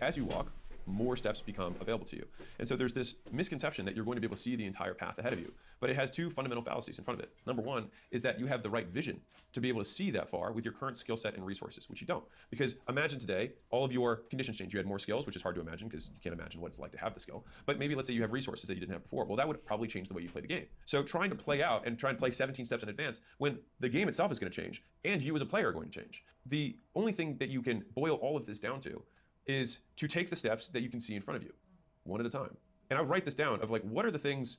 as you walk, more steps become available to you. And so there's this misconception that you're going to be able to see the entire path ahead of you. But it has two fundamental fallacies in front of it. Number one is that you have the right vision to be able to see that far with your current skill set and resources, which you don't. Because imagine today, all of your conditions change. You had more skills, which is hard to imagine because you can't imagine what it's like to have the skill. But maybe let's say you have resources that you didn't have before. Well, that would probably change the way you play the game. So trying to play out and try and play 17 steps in advance when the game itself is going to change and you as a player are going to change. The only thing that you can boil all of this down to is to take the steps that you can see in front of you, one at a time. And I would write this down of like, what are the things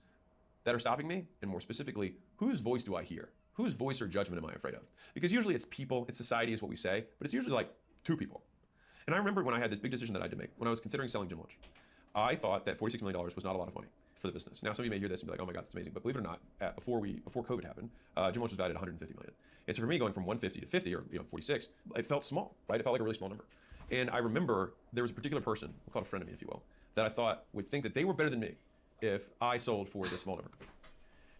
that are stopping me? And more specifically, whose voice do I hear? Whose voice or judgment am I afraid of? Because usually it's people, it's society is what we say, but it's usually like two people. And I remember when I had this big decision that I had to make, when I was considering selling Gym Launch, I thought that $46 million was not a lot of money for the business. Now some of you may hear this and be like, oh my God, that's amazing. But believe it or not, before COVID happened, Gym Launch was valued at $150 million. And so for me going from 150 to 50 or 46, it felt small, right? It felt like a really small number. And I remember there was a particular person, we'll call it a friend of me, if you will, that I thought would think that they were better than me if I sold for this small number.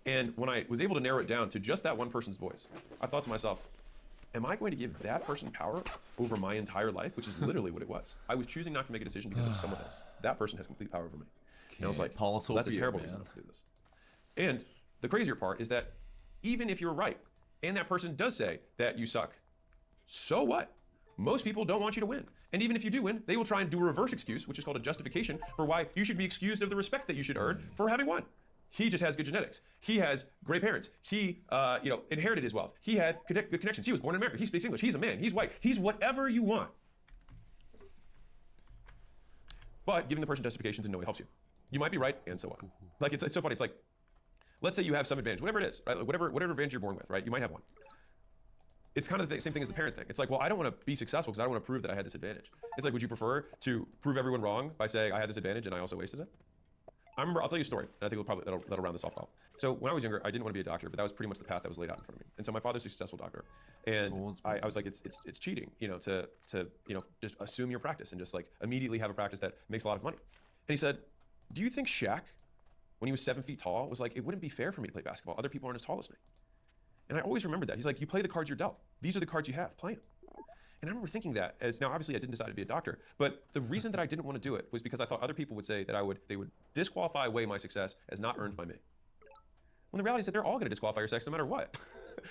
And when I was able to narrow it down to just that one person's voice, I thought to myself, am I going to give that person power over my entire life? Which is literally what it was. I was choosing not to make a decision because of someone else. That person has complete power over me. And I was like, well, that's a terrible reason not to do this. And the crazier part is that even if you're right, and that person does say that you suck, so what? Most people don't want you to win. And even if you do win, they will try and do a reverse excuse, which is called a justification for why you should be excused of the respect that you should earn for having won. He just has good genetics. He has great parents. He inherited his wealth. He had good connections. He was born in America. He speaks English. He's a man. He's white. He's whatever you want. But giving the person justifications in no way helps you. You might be right, and so what? Like it's so funny. It's like, let's say you have some advantage, whatever it is, right? Like whatever advantage you're born with, right? You might have one. It's kind of the same thing as the parent thing. It's like, well, I don't want to be successful because I don't want to prove that I had this advantage. It's like, would you prefer to prove everyone wrong by saying I had this advantage and I also wasted it? I remember, I'll tell you a story, and I think that'll round this off well. So when I was younger, I didn't want to be a doctor, but that was pretty much the path that was laid out in front of me. And so my father's a successful doctor, and I was like, it's cheating, to just assume your practice and just like immediately have a practice that makes a lot of money. And he said, do you think Shaq, when he was 7 feet tall, was like, it wouldn't be fair for me to play basketball. Other people aren't as tall as me. And I always remembered that. He's like, you play the cards you're dealt. These are the cards you have, play them. And I remember thinking that as, now obviously I didn't decide to be a doctor, but the reason that I didn't want to do it was because I thought other people would say that they would disqualify away my success as not earned by me. When the reality is that they're all going to disqualify your success no matter what,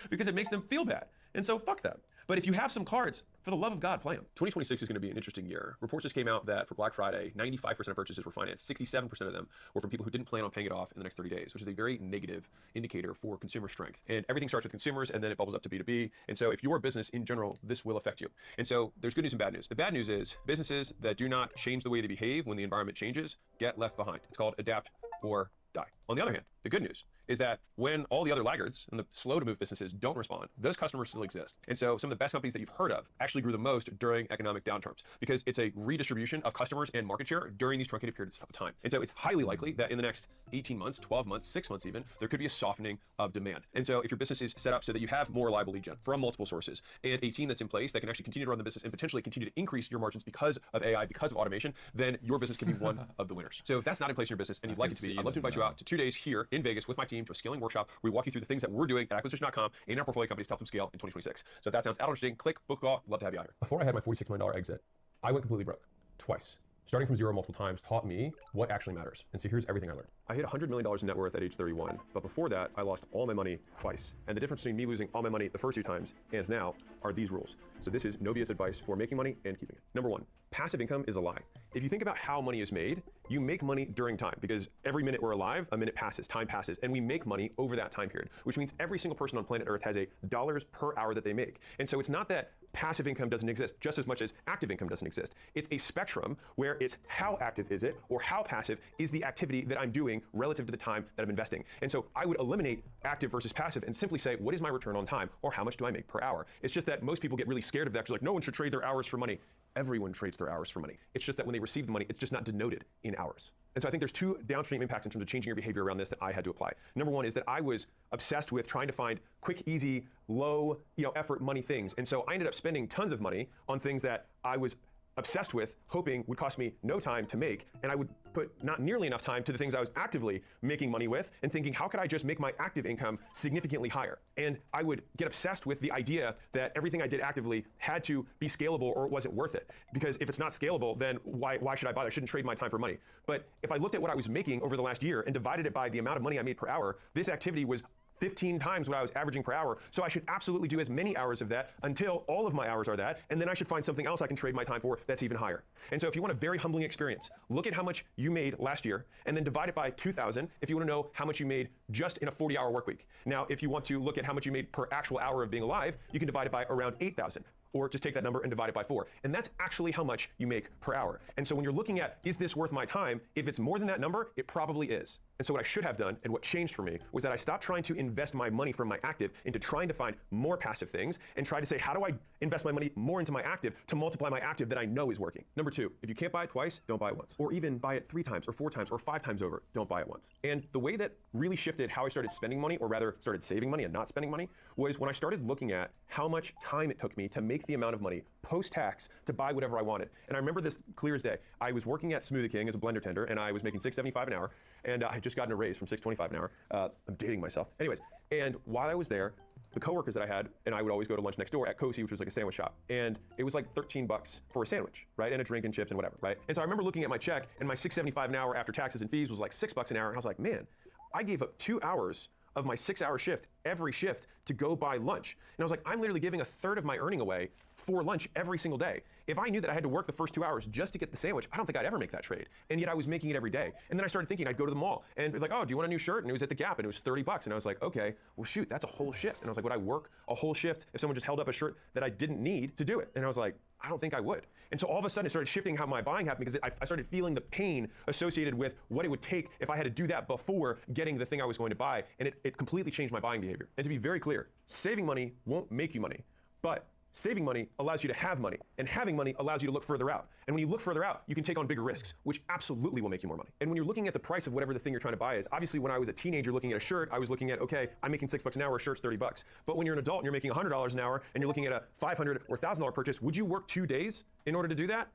because it makes them feel bad. And so fuck them. But if you have some cards, for the love of God, play them. 2026 is going to be an interesting year. Reports just came out that for Black Friday, 95% of purchases were financed. 67% of them were from people who didn't plan on paying it off in the next 30 days, which is a very negative indicator for consumer strength. And everything starts with consumers, and then it bubbles up to B2B. And so if your business in general, this will affect you. And so there's good news and bad news. The bad news is businesses that do not change the way they behave when the environment changes get left behind. It's called adapt or die. On the other hand, the good news is that when all the other laggards and the slow to move businesses don't respond, those customers still exist. And so some of the best companies that you've heard of actually grew the most during economic downturns because it's a redistribution of customers and market share during these truncated periods of time. And so it's highly likely that in the next 18 months, 12 months, 6 months even, there could be a softening of demand. And so if your business is set up so that you have more reliable lead gen from multiple sources and a team that's in place that can actually continue to run the business and potentially continue to increase your margins because of AI, because of automation, then your business can be one of the winners. So if that's not in place in your business and you'd like it to be, I'd love to invite you out to 2 days here in Vegas with my team to a scaling workshop. We walk you through the things that we're doing at acquisition.com in our portfolio companies to help them scale in 2026. So if that sounds interesting, click book a call. Love to have you out here. Before I had my $46 million exit, I went completely broke twice. Starting from zero multiple times taught me what actually matters. And so here's everything I learned. I hit $100 million in net worth at age 31, but before that, I lost all my money twice. And the difference between me losing all my money the first 2 times and now are these rules. So this is no BS advice for making money and keeping it. Number 1, passive income is a lie. If you think about how money is made, you make money during time because every minute we're alive, a minute passes, time passes, and we make money over that time period, which means every single person on planet Earth has a dollars per hour that they make. And so it's not that passive income doesn't exist just as much as active income doesn't exist. It's a spectrum where it's how active is it or how passive is the activity that I'm doing relative to the time that I'm investing. And so I would eliminate active versus passive and simply say, what is my return on time or how much do I make per hour? It's just that most people get really scared of that. They're like, no one should trade their hours for money. Everyone trades their hours for money. It's just that when they receive the money, it's just not denoted in hours. And so I think there's 2 downstream impacts in terms of changing your behavior around this that I had to apply. Number 1 is that I was obsessed with trying to find quick, easy, low, effort money things. And so I ended up spending tons of money on things that I was obsessed with, hoping would cost me no time to make, and I would put not nearly enough time to the things I was actively making money with, and thinking, how could I just make my active income significantly higher? And I would get obsessed with the idea that everything I did actively had to be scalable or it wasn't worth it. Because if it's not scalable, then why should I bother? I shouldn't trade my time for money. But if I looked at what I was making over the last year and divided it by the amount of money I made per hour, this activity was 15 times what I was averaging per hour. So I should absolutely do as many hours of that until all of my hours are that, and then I should find something else I can trade my time for that's even higher. And so if you want a very humbling experience, look at how much you made last year and then divide it by 2,000 if you want to know how much you made just in a 40-hour work week. Now, if you want to look at how much you made per actual hour of being alive, you can divide it by around 8,000. Or just take that number and divide it by 4. And that's actually how much you make per hour. And so when you're looking at, is this worth my time? If it's more than that number, it probably is. And so what I should have done, and what changed for me, was that I stopped trying to invest my money from my active into trying to find more passive things, and try to say, how do I invest my money more into my active to multiply my active that I know is working? Number 2, if you can't buy it twice, don't buy it once. Or even buy it 3 times, or 4 times, or 5 times over, don't buy it once. And the way that really shifted how I started spending money, or rather started saving money and not spending money, was when I started looking at how much time it took me to make the amount of money post-tax to buy whatever I wanted. And I remember this clear as day. I was working at Smoothie King as a blender tender, and I was making $6.75 an hour, and I had just gotten a raise from $6.25 an hour. I'm dating myself. Anyways, and while I was there, the coworkers that I had, and I would always go to lunch next door at Cozy, which was like a sandwich shop, and it was like $13 for a sandwich, right? And a drink and chips and whatever, right? And so I remember looking at my check, and my $6.75 an hour after taxes and fees was like $6 an hour, and I was like, man, I gave up 2 hours of my 6-hour shift every shift to go buy lunch. And I was like, I'm literally giving a third of my earning away for lunch every single day. If I knew that I had to work the first 2 hours just to get the sandwich, I don't think I'd ever make that trade. And yet I was making it every day. And then I started thinking, I'd go to the mall and be like, oh, do you want a new shirt? And it was at the Gap and it was $30. And I was like, okay, well shoot, that's a whole shift. And I was like, would I work a whole shift if someone just held up a shirt that I didn't need to do it? And I was like, I don't think I would. And so all of a sudden it started shifting how my buying happened, because I started feeling the pain associated with what it would take if I had to do that before getting the thing I was going to buy. And it completely changed my buying behavior. And to be very clear, saving money won't make you money, but saving money allows you to have money, and having money allows you to look further out. And when you look further out, you can take on bigger risks, which absolutely will make you more money. And when you're looking at the price of whatever the thing you're trying to buy is, obviously when I was a teenager looking at a shirt, I was looking at, okay, I'm making $6 an hour, a shirt's $30. But when you're an adult and you're making $100 an hour and you're looking at a $500 or $1,000 purchase, would you work 2 days in order to do that?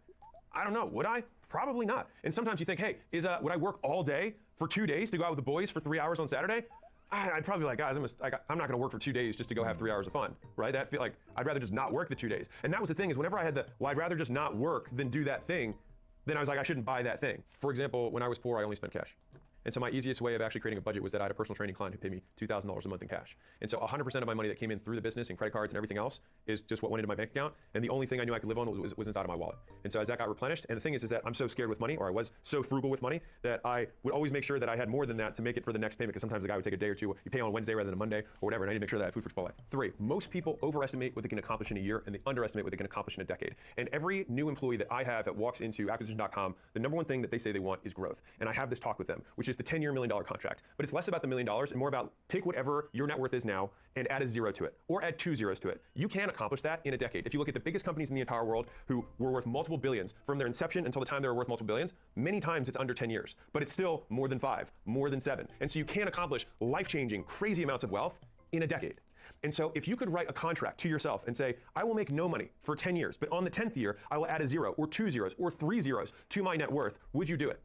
I don't know, would I? Probably not. And sometimes you think, hey, would I work all day for 2 days to go out with the boys for 3 hours on Saturday? I'd probably be like, guys, I'm not gonna work for 2 days just to go have 3 hours of fun, right? That feel like I'd rather just not work the 2 days. And that was the thing, is whenever I had I'd rather just not work than do that thing, then I was like, I shouldn't buy that thing. For example, when I was poor, I only spent cash. And so my easiest way of actually creating a budget was that I had a personal training client who paid me $2,000 a month in cash. And so 100% of my money that came in through the business and credit cards and everything else is just what went into my bank account. And the only thing I knew I could live on was inside of my wallet. And so as that got replenished, and the thing is that I'm so scared with money, or I was so frugal with money, that I would always make sure that I had more than that to make it for the next payment, because sometimes the guy would take a day or two. You pay on Wednesday rather than a Monday or whatever, and I need to make sure that I have food for Chipotle. 3, most people overestimate what they can accomplish in a year, and they underestimate what they can accomplish in a decade. And every new employee that I have that walks into acquisition.com, the number one thing that they say they want is growth. And I have this talk with them, which is the 10-year $1 million contract. But it's less about the $1 million and more about take whatever your net worth is now and add a 0 to it, or add 2 zeros to it. You can accomplish that in a decade. If you look at the biggest companies in the entire world who were worth multiple billions from their inception until the time they were worth multiple billions, many times it's under 10 years, but it's still more than 5, more than 7. And so you can accomplish life-changing, crazy amounts of wealth in a decade. And so if you could write a contract to yourself and say, I will make no money for 10 years, but on the 10th year, I will add a 0 or 2 zeros or 3 zeros to my net worth, would you do it?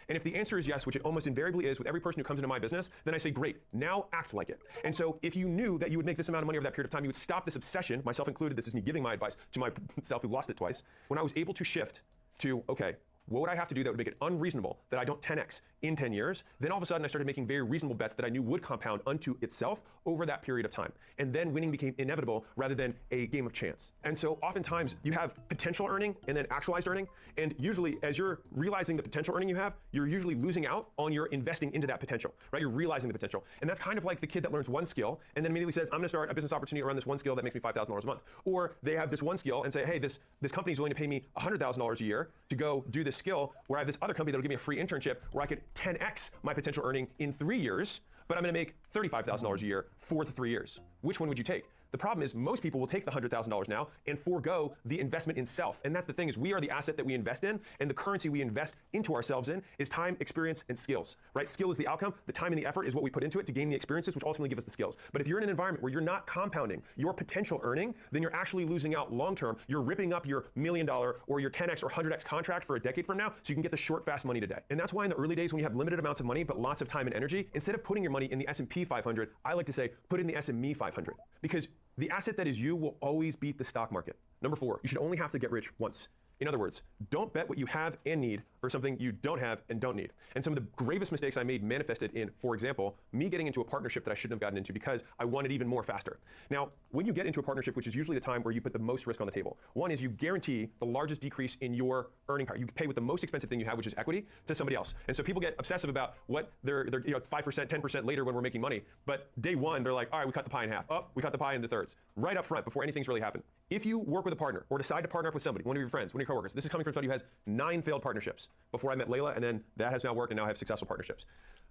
And if the answer is yes, which it almost invariably is with every person who comes into my business, then I say, great, now act like it. And so if you knew that you would make this amount of money over that period of time, you would stop this obsession, myself included. This is me giving my advice to myself who lost it twice. When I was able to shift to, okay, what would I have to do that would make it unreasonable that I don't 10x in 10 years? Then all of a sudden I started making very reasonable bets that I knew would compound unto itself over that period of time. And then winning became inevitable rather than a game of chance. And so oftentimes you have potential earning and then actualized earning. And usually as you're realizing the potential earning you have, you're usually losing out on your investing into that potential, right? You're realizing the potential. And that's kind of like the kid that learns one skill and then immediately says, I'm gonna start a business opportunity around this one skill that makes me $5,000 a month. Or they have this one skill and say, hey, this company's willing to pay me $100,000 a year to go do this skill, where I have this other company that'll give me a free internship where I could 10x my potential earning in 3 years, but I'm gonna make $35,000 a year for the 3 years. Which one would you take? The problem is most people will take the $100,000 now and forego the investment in self. And that's the thing, is we are the asset that we invest in, and the currency we invest into ourselves in is time, experience, and skills, right? Skill is the outcome. The time and the effort is what we put into it to gain the experiences, which ultimately give us the skills. But if you're in an environment where you're not compounding your potential earning, then you're actually losing out long term. You're ripping up your $1 million or your 10x or 100x contract for a decade from now so you can get the short, fast money today. And that's why in the early days when you have limited amounts of money but lots of time and energy, instead of putting your money in the S&P 500, I like to say put it in the SME 500, because the asset that is you will always beat the stock market. Number 4, you should only have to get rich once. In other words, don't bet what you have and need for something you don't have and don't need. And some of the gravest mistakes I made manifested in, for example, me getting into a partnership that I shouldn't have gotten into because I wanted even more faster. Now, when you get into a partnership, which is usually the time where you put the most risk on the table, one is you guarantee the largest decrease in your earning power. You pay with the most expensive thing you have, which is equity, to somebody else. And so people get obsessive about what they're 5%, 10% later when we're making money. But day one, they're like, all right, we cut the pie in half. Oh, we cut the pie into thirds. Right up front, before anything's really happened. If you work with a partner or decide to partner up with somebody, one of your friends, one of your coworkers, this is coming from somebody who has 9 failed partnerships before I met Layla, and then that has now worked, and now I have successful partnerships.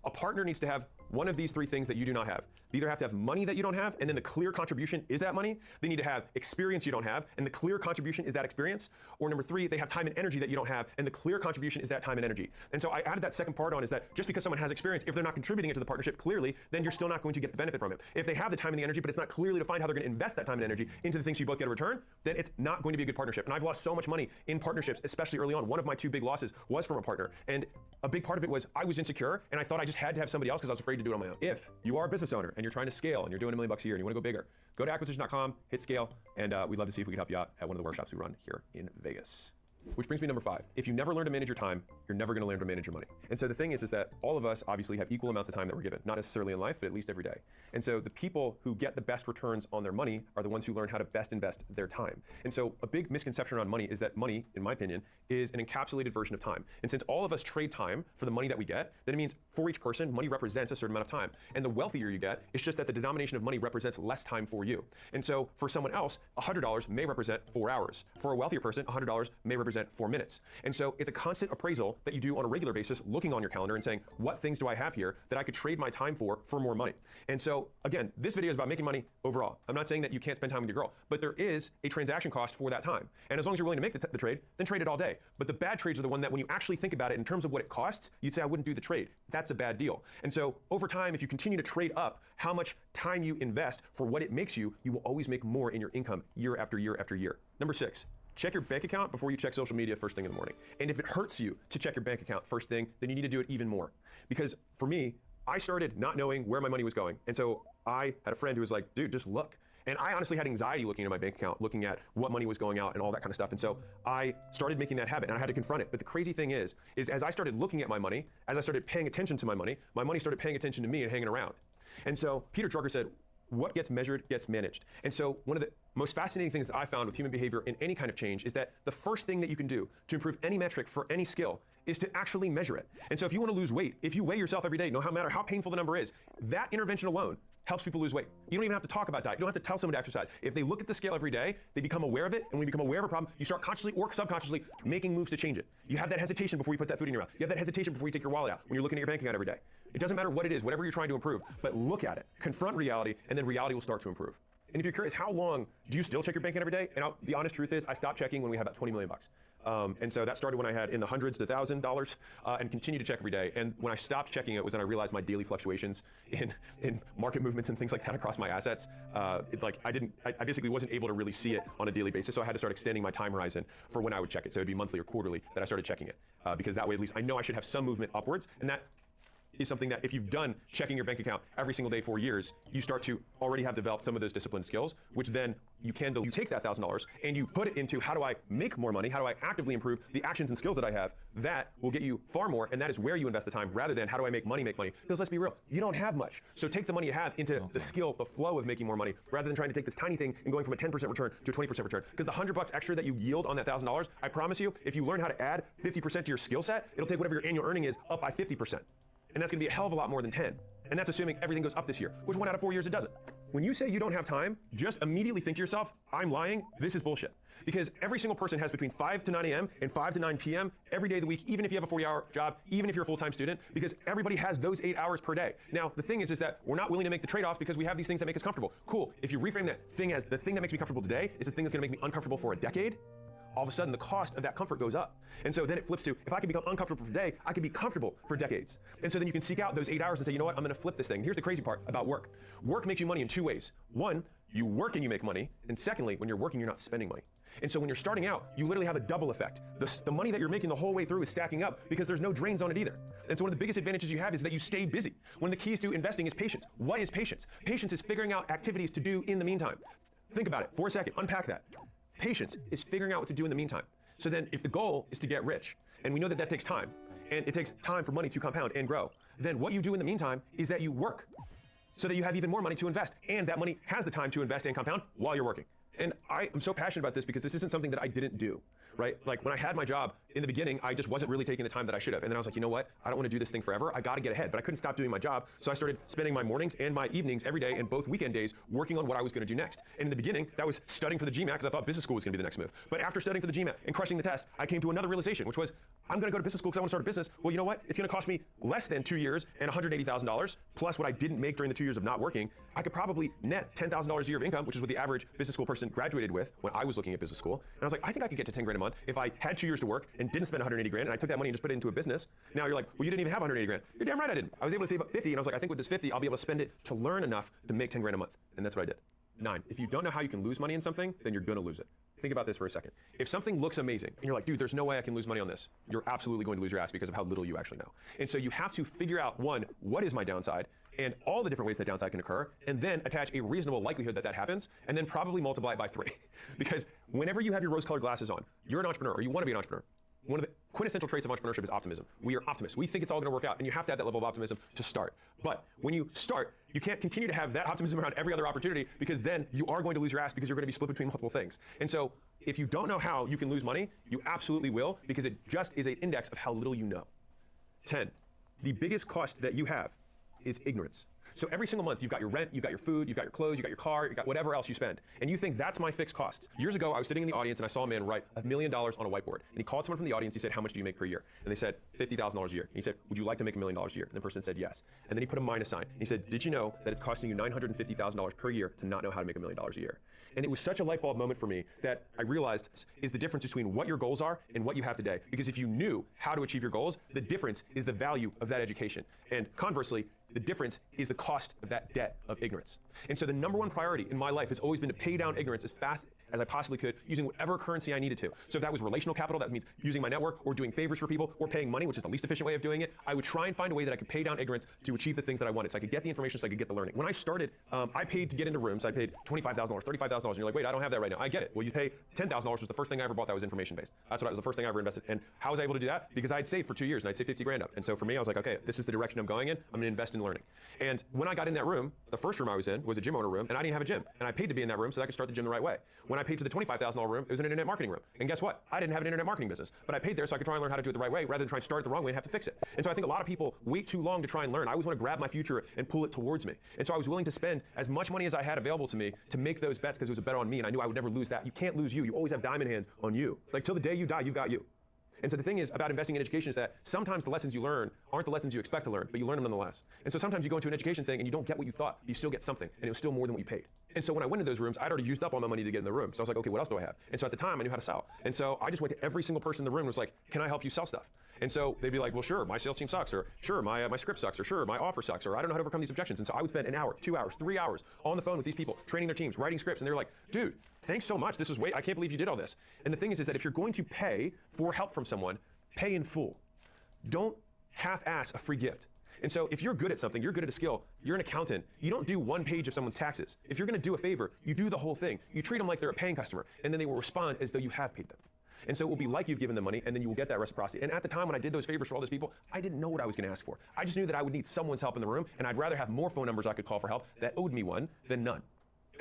A partner needs to have one of these 3 things that you do not have. They either have to have money that you don't have, and then the clear contribution is that money. They need to have experience you don't have, and the clear contribution is that experience. Or number 3, they have time and energy that you don't have, and the clear contribution is that time and energy. And so I added that second part on, is that just because someone has experience, if they're not contributing it to the partnership clearly, then you're still not going to get the benefit from it. If they have the time and the energy, but it's not clearly defined how they're going to invest that time and energy into the things you both get a return, then it's not going to be a good partnership. And I've lost so much money in partnerships, especially early on. One of my 2 big losses was from a partner. And a big part of it was I was insecure, and I thought I just had to have somebody else because I was afraid to do it on my own. If you are a business owner and you're trying to scale and you're doing $1 million a year and you want to go bigger, go to acquisition.com, hit scale, and we'd love to see if we can help you out at one of the workshops we run here in Vegas. Which brings me to number 5. If you never learn to manage your time, you're never going to learn to manage your money. And so the thing is that all of us obviously have equal amounts of time that we're given, not necessarily in life, but at least every day. And so the people who get the best returns on their money are the ones who learn how to best invest their time. And so a big misconception around money is that money, in my opinion, is an encapsulated version of time. And since all of us trade time for the money that we get, then it means for each person, money represents a certain amount of time. And the wealthier you get, it's just that the denomination of money represents less time for you. And so for someone else, $100 may represent 4 hours. For a wealthier person, $100 may represent 4 minutes. And so it's a constant appraisal that you do on a regular basis, looking on your calendar and saying, what things do I have here that I could trade my time for more money? And so again, this video is about making money overall. I'm not saying that you can't spend time with your girl, but there is a transaction cost for that time. And as long as you're willing to make the trade, then trade it all day. But the bad trades are the one that when you actually think about it in terms of what it costs, you'd say, I wouldn't do the trade. That's a bad deal. And so over time, if you continue to trade up how much time you invest for what it makes you, you will always make more in your income year after year after year. Number 6. Check your bank account before you check social media first thing in the morning. And if it hurts you to check your bank account first thing, then you need to do it even more. Because for me, I started not knowing where my money was going. And so I had a friend who was like, dude, just look. And I honestly had anxiety looking at my bank account, looking at what money was going out and all that kind of stuff. And so I started making that habit and I had to confront it. But the crazy thing is as I started looking at my money, as I started paying attention to my money started paying attention to me and hanging around. And so Peter Drucker said, what gets measured gets managed. And so one of the most fascinating things that I found with human behavior in any kind of change is that the first thing that you can do to improve any metric for any skill is to actually measure it. And so if you want to lose weight, if you weigh yourself every day, no matter how painful the number is, that intervention alone helps people lose weight. You don't even have to talk about diet. You don't have to tell someone to exercise. If they look at the scale every day, they become aware of it, and when you become aware of a problem, you start consciously or subconsciously making moves to change it. You have that hesitation before you put that food in your mouth. You have that hesitation before you take your wallet out when you're looking at your bank account every day. It doesn't matter what it is, whatever you're trying to improve, but look at it, confront reality, and then reality will start to improve. And if you're curious, how long do you still check your bank account every day? And the honest truth is, I stopped checking when we had about 20 million bucks. And so that started when I had in the hundreds to $1,000 and continue to check every day. And when I stopped checking it was when I realized my daily fluctuations in market movements and things like that across my assets. I basically wasn't able to really see it on a daily basis. So I had to start extending my time horizon for when I would check it. So it'd be monthly or quarterly that I started checking it. Because that way at least I know I should have some movement upwards. And that is something that if you've done checking your bank account every single day for years, you start to already have developed some of those discipline skills, which then you take that $1,000 and you put it into how do I make more money? How do I actively improve the actions and skills that I have? That will get you far more, and that is where you invest the time rather than how do I make money? Because let's be real, you don't have much. So take the money you have into the skill, the flow of making more money rather than trying to take this tiny thing and going from a 10% return to a 20% return. Because the $100 extra that you yield on that $1,000, I promise you, if you learn how to add 50% to your skill set, it'll take whatever your annual earning is up by 50%. And that's gonna be a hell of a lot more than 10. And that's assuming everything goes up this year, which 1 out of 4 years it doesn't. When you say you don't have time, just immediately think to yourself, I'm lying, this is bullshit. Because every single person has between 5 to 9 a.m. and 5 to 9 p.m. every day of the week, even if you have a 40-hour job, even if you're a full-time student, because everybody has those 8 hours per day. Now, the thing is that we're not willing to make the trade-offs because we have these things that make us comfortable. Cool, if you reframe that thing as the thing that makes me comfortable today is the thing that's gonna make me uncomfortable for a decade, all of a sudden the cost of that comfort goes up. And so then it flips to, if I can become uncomfortable for today, I can be comfortable for decades. And so then you can seek out those 8 hours and say, you know what, I'm gonna flip this thing. Here's the crazy part about work. Work makes you money in 2 ways. One, you work and you make money. And secondly, when you're working, you're not spending money. And so when you're starting out, you literally have a double effect. The money that you're making the whole way through is stacking up because there's no drains on it either. And so one of the biggest advantages you have is that you stay busy. One of the keys to investing is patience. What is patience? Patience is figuring out activities to do in the meantime. Think about it for a second, unpack that. Patience is figuring out what to do in the meantime. So then if the goal is to get rich, and we know that that takes time, and it takes time for money to compound and grow, then what you do in the meantime is that you work so that you have even more money to invest, and that money has the time to invest and compound while you're working. And I am so passionate about this because this isn't something that I didn't do, right? Like when I had my job in the beginning, I just wasn't really taking the time that I should have. And then I was like, you know what? I don't want to do this thing forever. I got to get ahead, but I couldn't stop doing my job. So I started spending my mornings and my evenings every day and both weekend days working on what I was going to do next. And in the beginning, that was studying for the GMAT because I thought business school was going to be the next move. But after studying for the GMAT and crushing the test, I came to another realization, which was I'm going to go to business school because I want to start a business. Well, you know what? It's going to cost me less than 2 years and $180,000 plus what I didn't make during the 2 years of not working. I could probably net $10,000 a year of income, which is what the average business school person graduated with when I was looking at business school. And I was like, I think I could get to 10 grand a month if I had 2 years to work and didn't spend 180 grand and I took that money and just put it into a business. Now you're like, well, you didn't even have 180 grand. You're damn right I didn't. I was able to save up 50 and I was like, I think with this 50, I'll be able to spend it to learn enough to make 10 grand a month. And that's what I did. 9, if you don't know how you can lose money in something, then you're gonna lose it. Think about this for a second. If something looks amazing and you're like, dude, there's no way I can lose money on this, you're absolutely going to lose your ass because of how little you actually know. And so you have to figure out, one, what is my downside and all the different ways that downside can occur, and then attach a reasonable likelihood that that happens, and then probably multiply it by 3. Because whenever you have your rose-colored glasses on, you're an entrepreneur or you want to be an entrepreneur. One of the quintessential traits of entrepreneurship is optimism. We are optimists. We think it's all going to work out, and you have to have that level of optimism to start. But when you start, you can't continue to have that optimism around every other opportunity because then you are going to lose your ass because you're going to be split between multiple things. And so if you don't know how you can lose money, you absolutely will because it just is an index of how little you know. 10, the biggest cost that you have is ignorance. So every single month, you've got your rent, you've got your food, you've got your clothes, you've got your car, you've got whatever else you spend. And you think that's my fixed costs. Years ago, I was sitting in the audience and I saw a man write $1 million on a whiteboard. And he called someone from the audience, he said, how much do you make per year? And they said, $50,000 a year. And he said, would you like to make $1 million a year? And the person said, yes. And then he put a minus sign. And he said, did you know that it's costing you $950,000 per year to not know how to make $1 million a year? And it was such a light bulb moment for me that I realized is the difference between what your goals are and what you have today. Because if you knew how to achieve your goals, the difference is the value of that education. And conversely, the difference is the cost of that debt of ignorance. And so the number one priority in my life has always been to pay down ignorance as fast as I possibly could using whatever currency I needed to. So if that was relational capital, that means using my network or doing favors for people or paying money, which is the least efficient way of doing it, I would try and find a way that I could pay down ignorance to achieve the things that I wanted. So I could get the information, so I could get the learning. When I started, I paid to get into rooms. I paid $25,000, $35,000, and you're like, wait, I don't have that right now. I get it. Well, you pay $10,000 was the first thing I ever bought that was information-based. That's what was the first thing I ever invested. And how was I able to do that? Because I had saved for 2 years and I'd saved 50 grand up. And so for me, I was like, okay, this is the direction I'm going in. I'm gonna invest in learning. And when I got in that room, the first room I was in was a gym owner room, and I didn't have a gym. And I paid to be in that room so that I could start the gym the right way. When I paid to the $25,000 room, it was an internet marketing room. And guess what? I didn't have an internet marketing business, but I paid there so I could try and learn how to do it the right way rather than try and start it the wrong way and have to fix it. And so I think a lot of people wait too long to try and learn. I always want to grab my future and pull it towards me. And so I was willing to spend as much money as I had available to me to make those bets because it was a bet on me, and I knew I would never lose that. You can't lose you. You always have diamond hands on you. Like till the day you die, you've got you. And so the thing is about investing in education is that sometimes the lessons you learn aren't the lessons you expect to learn, but you learn them nonetheless. And so sometimes you go into an education thing and you don't get what you thought, you still get something, and it was still more than what you paid. And so when I went into those rooms, I'd already used up all my money to get in the room. So I was like, okay, what else do I have? And so at the time, I knew how to sell. And so I just went to every single person in the room and was like, can I help you sell stuff? And so they'd be like, well, sure, my sales team sucks, or sure, my script sucks, or sure, my offer sucks, or I don't know how to overcome these objections. And so I would spend an hour, 2 hours, 3 hours on the phone with these people, training their teams, writing scripts, and they were like, dude, thanks so much. This was I can't believe you did all this. And the thing is that if you're going to pay for help from someone, pay in full. Don't half-ass a free gift. And so if you're good at something, you're good at a skill, you're an accountant, you don't do 1 page of someone's taxes. If you're gonna do a favor, you do the whole thing. You treat them like they're a paying customer, and then they will respond as though you have paid them. And so it will be like you've given them money, and then you will get that reciprocity. And at the time when I did those favors for all those people, I didn't know what I was gonna ask for. I just knew that I would need someone's help in the room, and I'd rather have more phone numbers I could call for help that owed me one than none.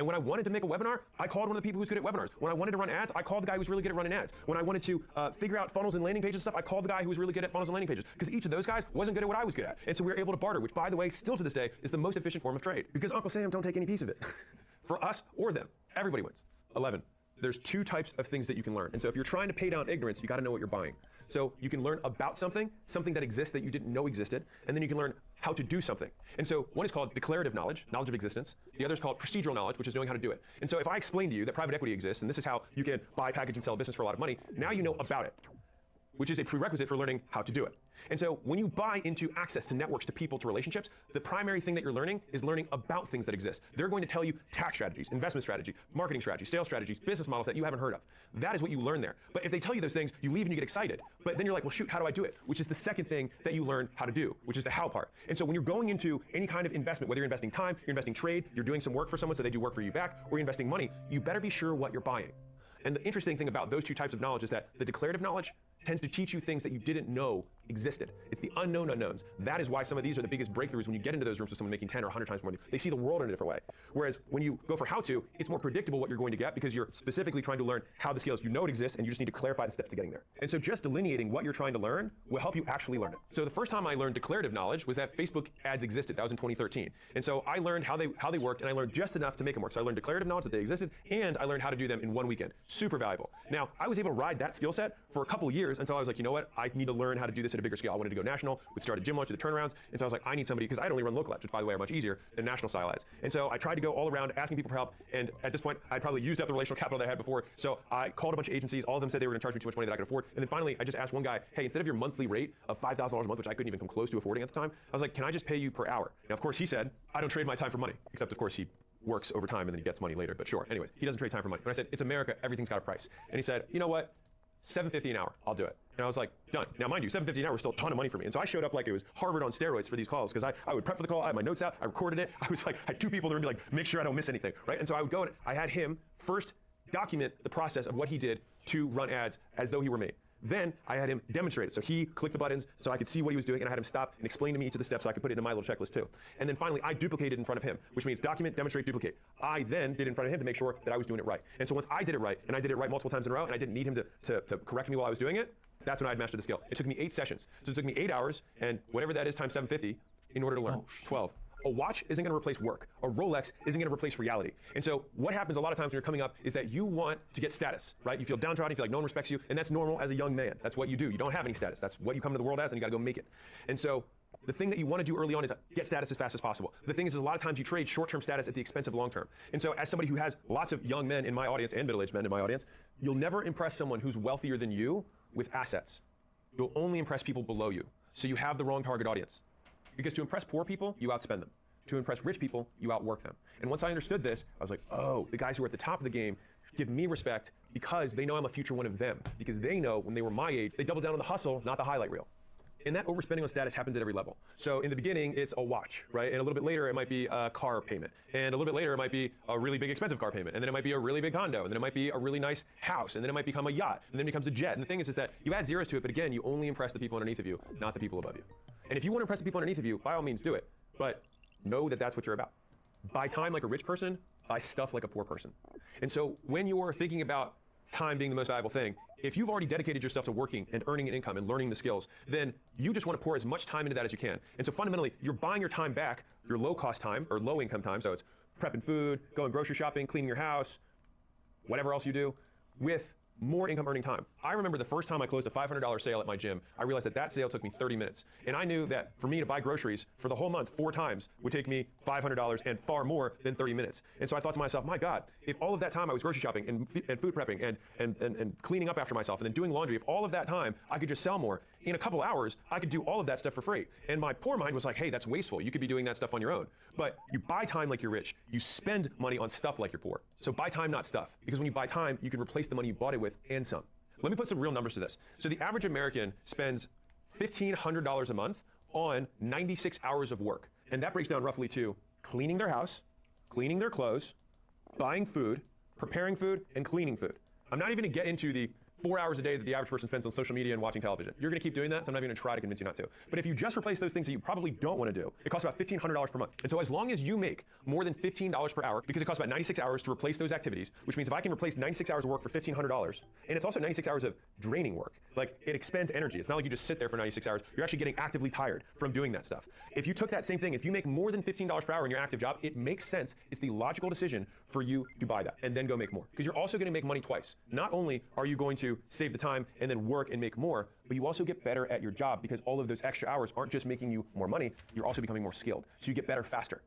And when I wanted to make a webinar, I called one of the people who's good at webinars. When I wanted to run ads, I called the guy who's really good at running ads. When I wanted to figure out funnels and landing pages and stuff, I called the guy who was really good at funnels and landing pages. Because each of those guys wasn't good at what I was good at. And so we were able to barter, which, by the way, still to this day, is the most efficient form of trade. Because Uncle Sam don't take any piece of it. For us or them, everybody wins. 11. There's two types of things that you can learn. And so if you're trying to pay down ignorance, you got to know what you're buying. So you can learn about something that exists that you didn't know existed, and then you can learn how to do something. And so one is called declarative knowledge, knowledge of existence. The other is called procedural knowledge, which is knowing how to do it. And so if I explain to you that private equity exists, and this is how you can buy, package, and sell a business for a lot of money, now you know about it, which is a prerequisite for learning how to do it. And so when you buy into access to networks, to people, to relationships, the primary thing that you're learning is learning about things that exist. They're going to tell you tax strategies, investment strategy, marketing strategies, sales strategies, business models that you haven't heard of. That is what you learn there. But if they tell you those things, you leave and you get excited. But then you're like, well, shoot, how do I do it? Which is the second thing that you learn how to do, which is the how part. And so when you're going into any kind of investment, whether you're investing time, you're investing trade, you're doing some work for someone so they do work for you back, or you're investing money, you better be sure what you're buying. And the interesting thing about those two types of knowledge is that the declarative knowledge tends to teach you things that you didn't know existed. It's the unknown unknowns. That is why some of these are the biggest breakthroughs when you get into those rooms with someone making 10 or 100 times more. They see the world in a different way. Whereas when you go for how to, it's more predictable what you're going to get because you're specifically trying to learn how the scales, you know it exists, and you just need to clarify the steps to getting there. And so just delineating what you're trying to learn will help you actually learn it. So the first time I learned declarative knowledge was that Facebook ads existed. That was in 2013. And so I learned how they worked, and I learned just enough to make them work. So I learned declarative knowledge that they existed, and I learned how to do them in one weekend. Super valuable. Now, I was able to ride that skill set for a couple of years until I was like, you know what? I need to learn how to do this at a bigger scale. I wanted to go national. We started gym launch, the turnarounds. And so I was like, I need somebody, because I'd only run local ads, which by the way are much easier than national style ads. And so I tried to go all around asking people for help. And at this point, I'd probably used up the relational capital that I had before. So I called a bunch of agencies. All of them said they were going to charge me too much money that I could afford. And then finally, I just asked one guy, hey, instead of your monthly rate of $5,000 a month, which I couldn't even come close to affording at the time, I was like, can I just pay you per hour? Now, of course, he said, I don't trade my time for money. Except, of course, he works over time and then he gets money later. But sure, anyways, he doesn't trade time for money. But I said, it's America. Everything's got a price. And he said, you know what? $7.50 an hour, I'll do it. And I was like, done. Now, mind you, $7.50 an hour was still a ton of money for me. And so I showed up like it was Harvard on steroids for these calls, because I would prep for the call, I had my notes out, I recorded it. I was like, I had two people that would be like, make sure I don't miss anything, right? And so I would go and I had him first document the process of what he did to run ads as though he were me. Then I had him demonstrate it. So he clicked the buttons so I could see what he was doing, and I had him stop and explain to me each of the steps so I could put it in my little checklist too. And then finally, I duplicated in front of him, which means document, demonstrate, duplicate. I then did in front of him to make sure that I was doing it right. And so once I did it right, and I did it right multiple times in a row, and I didn't need him to correct me while I was doing it, that's when I had mastered the skill. It took me 8 sessions. So it took me 8 hours, and whatever that is times 750 in order to learn. 12. A watch isn't going to replace work. A Rolex isn't going to replace reality. And so what happens a lot of times when you're coming up is that you want to get status, right? You feel downtrodden, you feel like no one respects you, and that's normal as a young man. That's what you do. You don't have any status. That's what you come into the world as, and you got to go make it. And so the thing that you want to do early on is get status as fast as possible. The thing is a lot of times you trade short-term status at the expense of long-term. And so as somebody who has lots of young men in my audience and middle-aged men in my audience, you'll never impress someone who's wealthier than you with assets. You'll only impress people below you. So you have the wrong target audience. Because to impress poor people, you outspend them. To impress rich people, you outwork them. And once I understood this, I was like, oh, the guys who are at the top of the game give me respect because they know I'm a future one of them. Because they know when they were my age, they doubled down on the hustle, not the highlight reel. And that overspending on status happens at every level. So in the beginning, it's a watch, right? And a little bit later, it might be a car payment. And a little bit later, it might be a really big expensive car payment. And then it might be a really big condo. And then it might be a really nice house. And then it might become a yacht. And then it becomes a jet. And the thing is that you add zeros to it, but again, you only impress the people underneath of you, not the people above you. And if you want to impress the people underneath of you, by all means do it. But know that that's what you're about. Buy time like a rich person, buy stuff like a poor person. And so when you're thinking about time being the most valuable thing, if you've already dedicated yourself to working and earning an income and learning the skills, then you just want to pour as much time into that as you can. And so fundamentally, you're buying your time back, your low-cost time or low-income time, so it's prepping food, going grocery shopping, cleaning your house, whatever else you do, with more income earning time. I remember the first time I closed a $500 sale at my gym, I realized that that sale took me 30 minutes. And I knew that for me to buy groceries for the whole month 4 times would take me $500 and far more than 30 minutes. And so I thought to myself, my God, if all of that time I was grocery shopping and food prepping and cleaning up after myself and then doing laundry, if all of that time I could just sell more, in a couple hours, I could do all of that stuff for free. And my poor mind was like, hey, that's wasteful. You could be doing that stuff on your own. But you buy time like you're rich. You spend money on stuff like you're poor. So buy time, not stuff. Because when you buy time, you can replace the money you bought it with and some. Let me put some real numbers to this. So the average American spends $1,500 a month on 96 hours of work. And that breaks down roughly to cleaning their house, cleaning their clothes, buying food, preparing food, and cleaning food. I'm not even gonna get into the 4 hours a day that the average person spends on social media and watching television. You're gonna keep doing that, so I'm not even gonna try to convince you not to. But if you just replace those things that you probably don't wanna do, it costs about $1,500 per month. And so as long as you make more than $15 per hour, because it costs about 96 hours to replace those activities, which means if I can replace 96 hours of work for $1,500, and it's also 96 hours of draining work, like it expends energy. It's not like you just sit there for 96 hours. You're actually getting actively tired from doing that stuff. If you took that same thing, if you make more than $15 per hour in your active job, it makes sense. It's the logical decision for you to buy that and then go make more. Because you're also gonna make money twice. Not only are you going to save the time and then work and make more, but you also get better at your job because all of those extra hours aren't just making you more money, you're also becoming more skilled. So you get better faster.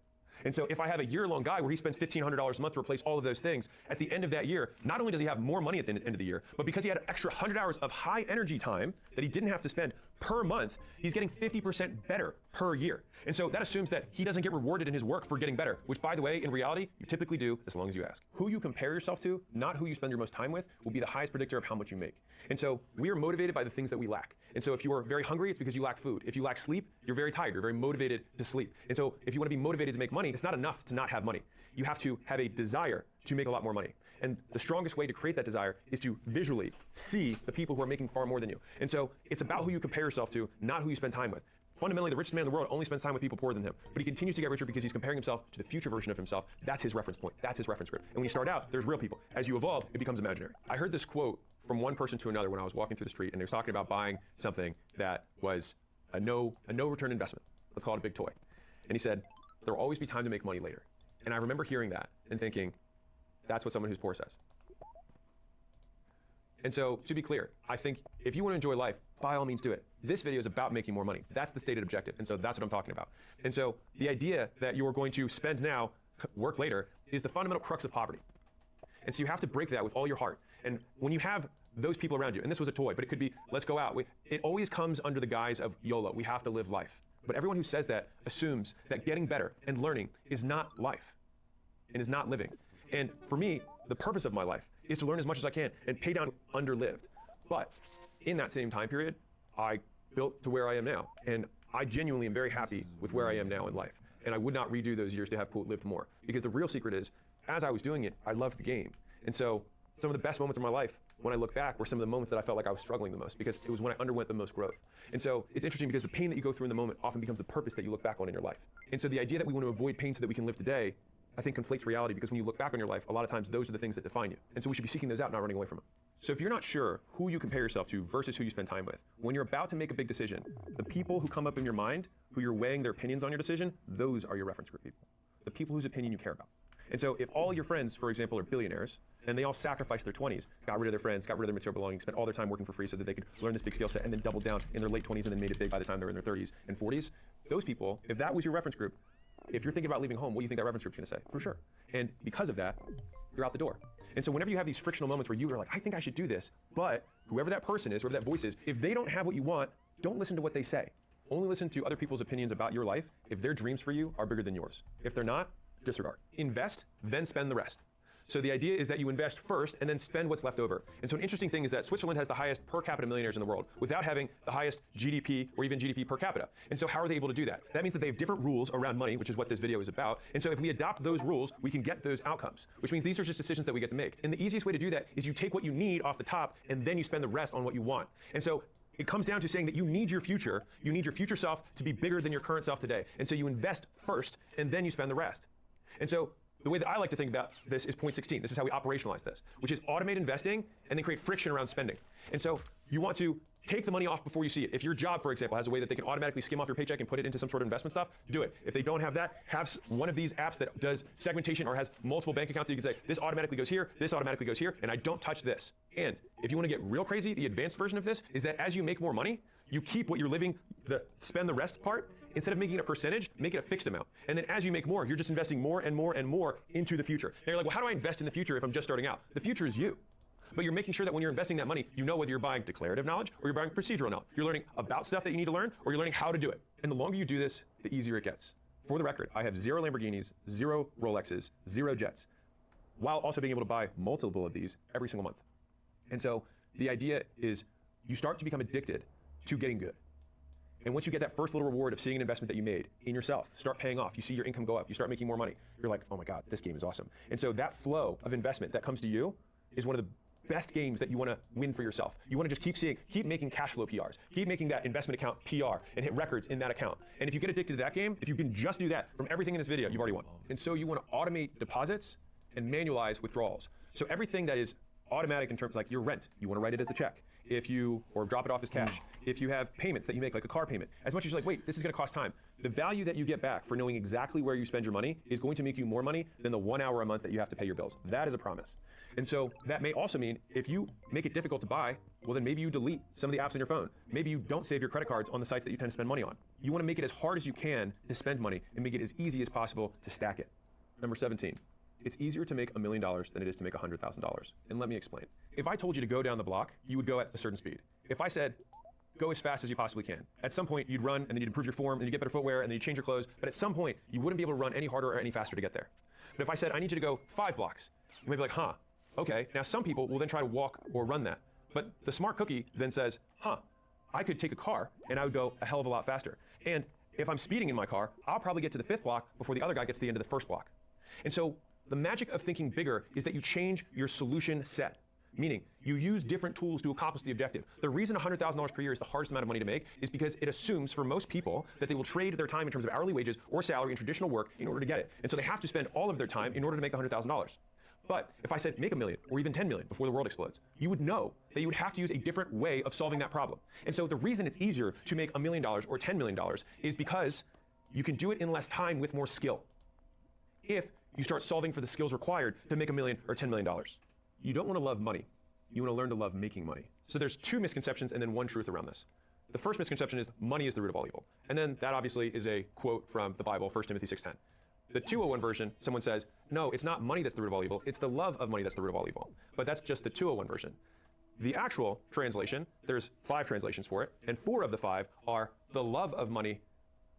And so if I have a year-long guy where he spends $1,500 a month to replace all of those things, at the end of that year, not only does he have more money at the end of the year, but because he had an extra 100 hours of high energy time that he didn't have to spend per month, he's getting 50% better per year. And so that assumes that he doesn't get rewarded in his work for getting better, which by the way, in reality, you typically do as long as you ask. Who you compare yourself to, not who you spend your most time with, will be the highest predictor of how much you make. And so we are motivated by the things that we lack. And so if you are very hungry, it's because you lack food. If you lack sleep, you're very tired. You're very motivated to sleep. And so if you want to be motivated to make money, it's not enough to not have money. You have to have a desire to make a lot more money. And the strongest way to create that desire is to visually see the people who are making far more than you. And so it's about who you compare yourself to, not who you spend time with. Fundamentally, the richest man in the world only spends time with people poorer than him. But he continues to get richer because he's comparing himself to the future version of himself. That's his reference point. That's his reference group. And when you start out, there's real people. As you evolve, it becomes imaginary. I heard this quote from one person to another when I was walking through the street, and they were talking about buying something that was a no return investment. Let's call it a big toy. And he said, there will always be time to make money later. And I remember hearing that and thinking, that's what someone who's poor says. And so, to be clear, I think if you want to enjoy life, by all means do it. This video is about making more money. That's the stated objective. And so that's what I'm talking about. And so the idea that you're going to spend now, work later, is the fundamental crux of poverty. And so you have to break that with all your heart. And when you have those people around you, and this was a toy, but it could be, let's go out. It always comes under the guise of YOLO. We have to live life. But everyone who says that assumes that getting better and learning is not life and is not living. And for me, the purpose of my life is to learn as much as I can and pay down underlived. But in that same time period, I built to where I am now. And I genuinely am very happy with where I am now in life. And I would not redo those years to have lived more. Because the real secret is, as I was doing it, I loved the game. And so some of the best moments of my life, when I look back, were some of the moments that I felt like I was struggling the most, because it was when I underwent the most growth. And so it's interesting because the pain that you go through in the moment often becomes the purpose that you look back on in your life. And so the idea that we want to avoid pain so that we can live today, I think conflates reality, because when you look back on your life, a lot of times those are the things that define you. And so we should be seeking those out, not running away from them. So if you're not sure who you compare yourself to versus who you spend time with, when you're about to make a big decision, the people who come up in your mind, who you're weighing their opinions on your decision, those are your reference group people. The people whose opinion you care about. And so if all your friends, for example, are billionaires, and they all sacrificed their 20s, got rid of their friends, got rid of their material belongings, spent all their time working for free so that they could learn this big skill set and then double down in their late 20s and then made it big by the time they were in their 30s and 40s, those people, if that was your reference group, if you're thinking about leaving home, what do you think that reference group's gonna say? For sure. And because of that, you're out the door. And so whenever you have these frictional moments where you are like, I think I should do this, but whoever that person is, whoever that voice is, if they don't have what you want, don't listen to what they say. Only listen to other people's opinions about your life if their dreams for you are bigger than yours. If they're not, disregard. Invest, then spend the rest. So the idea is that you invest first and then spend what's left over. And so an interesting thing is that Switzerland has the highest per capita millionaires in the world without having the highest GDP or even GDP per capita. And so how are they able to do that? That means that they have different rules around money, which is what this video is about. And so if we adopt those rules, we can get those outcomes, which means these are just decisions that we get to make. And the easiest way to do that is you take what you need off the top and then you spend the rest on what you want. And so it comes down to saying that you need your future self to be bigger than your current self today. And so you invest first and then you spend the rest. And so the way that I like to think about this is point 16. This is how we operationalize this, which is automate investing and then create friction around spending. And so you want to take the money off before you see it. If your job, for example, has a way that they can automatically skim off your paycheck and put it into some sort of investment stuff, do it. If they don't have that, have one of these apps that does segmentation or has multiple bank accounts that you can say, this automatically goes here, this automatically goes here, and I don't touch this. And if you want to get real crazy, the advanced version of this is that as you make more money, you keep what you're living, spend the rest part. Instead of making it a percentage, make it a fixed amount. And then as you make more, you're just investing more and more and more into the future. Now you're like, well, how do I invest in the future if I'm just starting out? The future is you. But you're making sure that when you're investing that money, you know whether you're buying declarative knowledge or you're buying procedural knowledge. You're learning about stuff that you need to learn, or you're learning how to do it. And the longer you do this, the easier it gets. For the record, I have 0 Lamborghinis, 0 Rolexes, 0 jets, while also being able to buy multiple of these every single month. And so the idea is you start to become addicted to getting good. And once you get that first little reward of seeing an investment that you made in yourself start paying off, you see your income go up, you start making more money, you're like, oh my God, this game is awesome. And so that flow of investment that comes to you is one of the best games that you want to win for yourself. You want to just keep making cash flow PRs, keep making that investment account PR and hit records in that account. And if you get addicted to that game, if you can just do that from everything in this video, you've already won. And so you want to automate deposits and manualize withdrawals. So everything that is automatic in terms of like your rent, you want to write it as a check. Or drop it off as cash. If you have payments that you make, like a car payment, as much as you're like, wait, this is gonna cost time. The value that you get back for knowing exactly where you spend your money is going to make you more money than the 1 hour a month that you have to pay your bills. That is a promise. And so that may also mean if you make it difficult to buy, well then maybe you delete some of the apps on your phone. Maybe you don't save your credit cards on the sites that you tend to spend money on. You wanna make it as hard as you can to spend money and make it as easy as possible to stack it. Number 17. It's easier to make $1 million than it is to make $100,000. And let me explain. If I told you to go down the block, you would go at a certain speed. If I said, go as fast as you possibly can, at some point you'd run and then you'd improve your form and you get better footwear and then you change your clothes, but at some point you wouldn't be able to run any harder or any faster to get there. But if I said, I need you to go 5 blocks, you might be like, huh, okay. Now some people will then try to walk or run that. But the smart cookie then says, huh, I could take a car and I would go a hell of a lot faster. And if I'm speeding in my car, I'll probably get to the 5th block before the other guy gets to the end of the 1st block. And so the magic of thinking bigger is that you change your solution set, meaning you use different tools to accomplish the objective. The reason $100,000 per year is the hardest amount of money to make is because it assumes for most people that they will trade their time in terms of hourly wages or salary in traditional work in order to get it. And so they have to spend all of their time in order to make the $100,000. But if I said make $1 million or even $10 million before the world explodes, you would know that you would have to use a different way of solving that problem. And so the reason it's easier to make $1 million or $10 million is because you can do it in less time with more skill. If you start solving for the skills required to make $1 million or $10 million. You don't want to love money. You want to learn to love making money. So there's 2 misconceptions and then 1 truth around this. The first misconception is money is the root of all evil. And then that obviously is a quote from the Bible, 1 Timothy 6:10. The 201 version, someone says, no, it's not money that's the root of all evil. It's the love of money that's the root of all evil. But that's just the 201 version. The actual translation, there's 5 translations for it, and 4 of the 5 are the love of money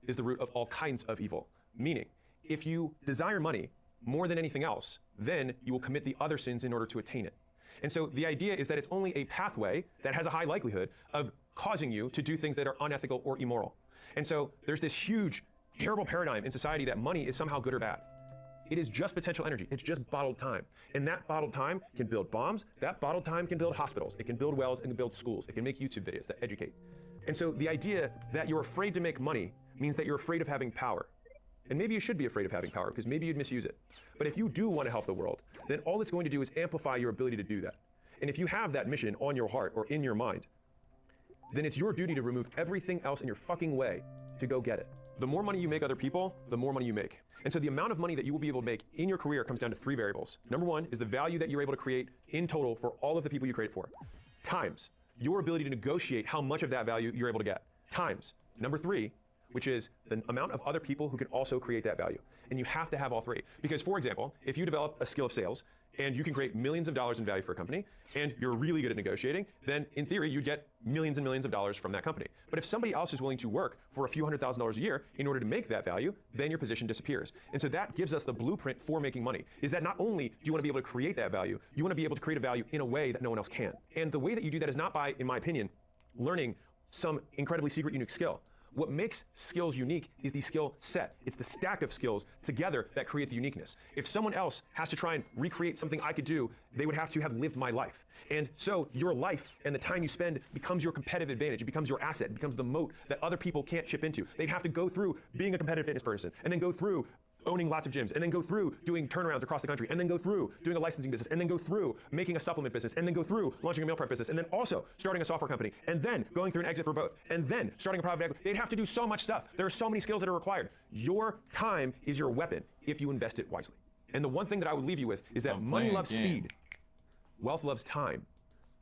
is the root of all kinds of evil. Meaning, if you desire money more than anything else, then you will commit the other sins in order to attain it. And so the idea is that it's only a pathway that has a high likelihood of causing you to do things that are unethical or immoral. And so there's this huge, terrible paradigm in society that money is somehow good or bad. It is just potential energy. It's just bottled time. And that bottled time can build bombs. That bottled time can build hospitals. It can build wells and build schools. It can make YouTube videos that educate. And so the idea that you're afraid to make money means that you're afraid of having power. And maybe you should be afraid of having power because maybe you'd misuse it. But if you do want to help the world, then all it's going to do is amplify your ability to do that. And if you have that mission on your heart or in your mind, then it's your duty to remove everything else in your fucking way to go get it. The more money you make other people, the more money you make. And so the amount of money that you will be able to make in your career comes down to 3 variables. Number 1 is the value that you're able to create in total for all of the people you create for, times your ability to negotiate how much of that value you're able to get, times number 3, which is the amount of other people who can also create that value. And you have to have all 3. Because for example, if you develop a skill of sales and you can create millions of dollars in value for a company and you're really good at negotiating, then in theory, you'd get millions and millions of dollars from that company. But if somebody else is willing to work for a few $100,000 a year in order to make that value, then your position disappears. And so that gives us the blueprint for making money, is that not only do you want to be able to create that value, you want to be able to create a value in a way that no one else can. And the way that you do that is not by, in my opinion, learning some incredibly secret, unique skill. What makes skills unique is the skill set. It's the stack of skills together that create the uniqueness. If someone else has to try and recreate something I could do, they would have to have lived my life. And so your life and the time you spend becomes your competitive advantage. It becomes your asset. It becomes the moat that other people can't chip into. They'd have to go through being a competitive fitness person and then go through owning lots of gyms, and then go through doing turnarounds across the country, and then go through doing a licensing business, and then go through making a supplement business, and then go through launching a meal prep business, and then also starting a software company, and then going through an exit for both, and then starting a private equity. They'd have to do so much stuff. There are so many skills that are required. Your time is your weapon if you invest it wisely. And the one thing that I would leave you with is that money loves speed, wealth loves time,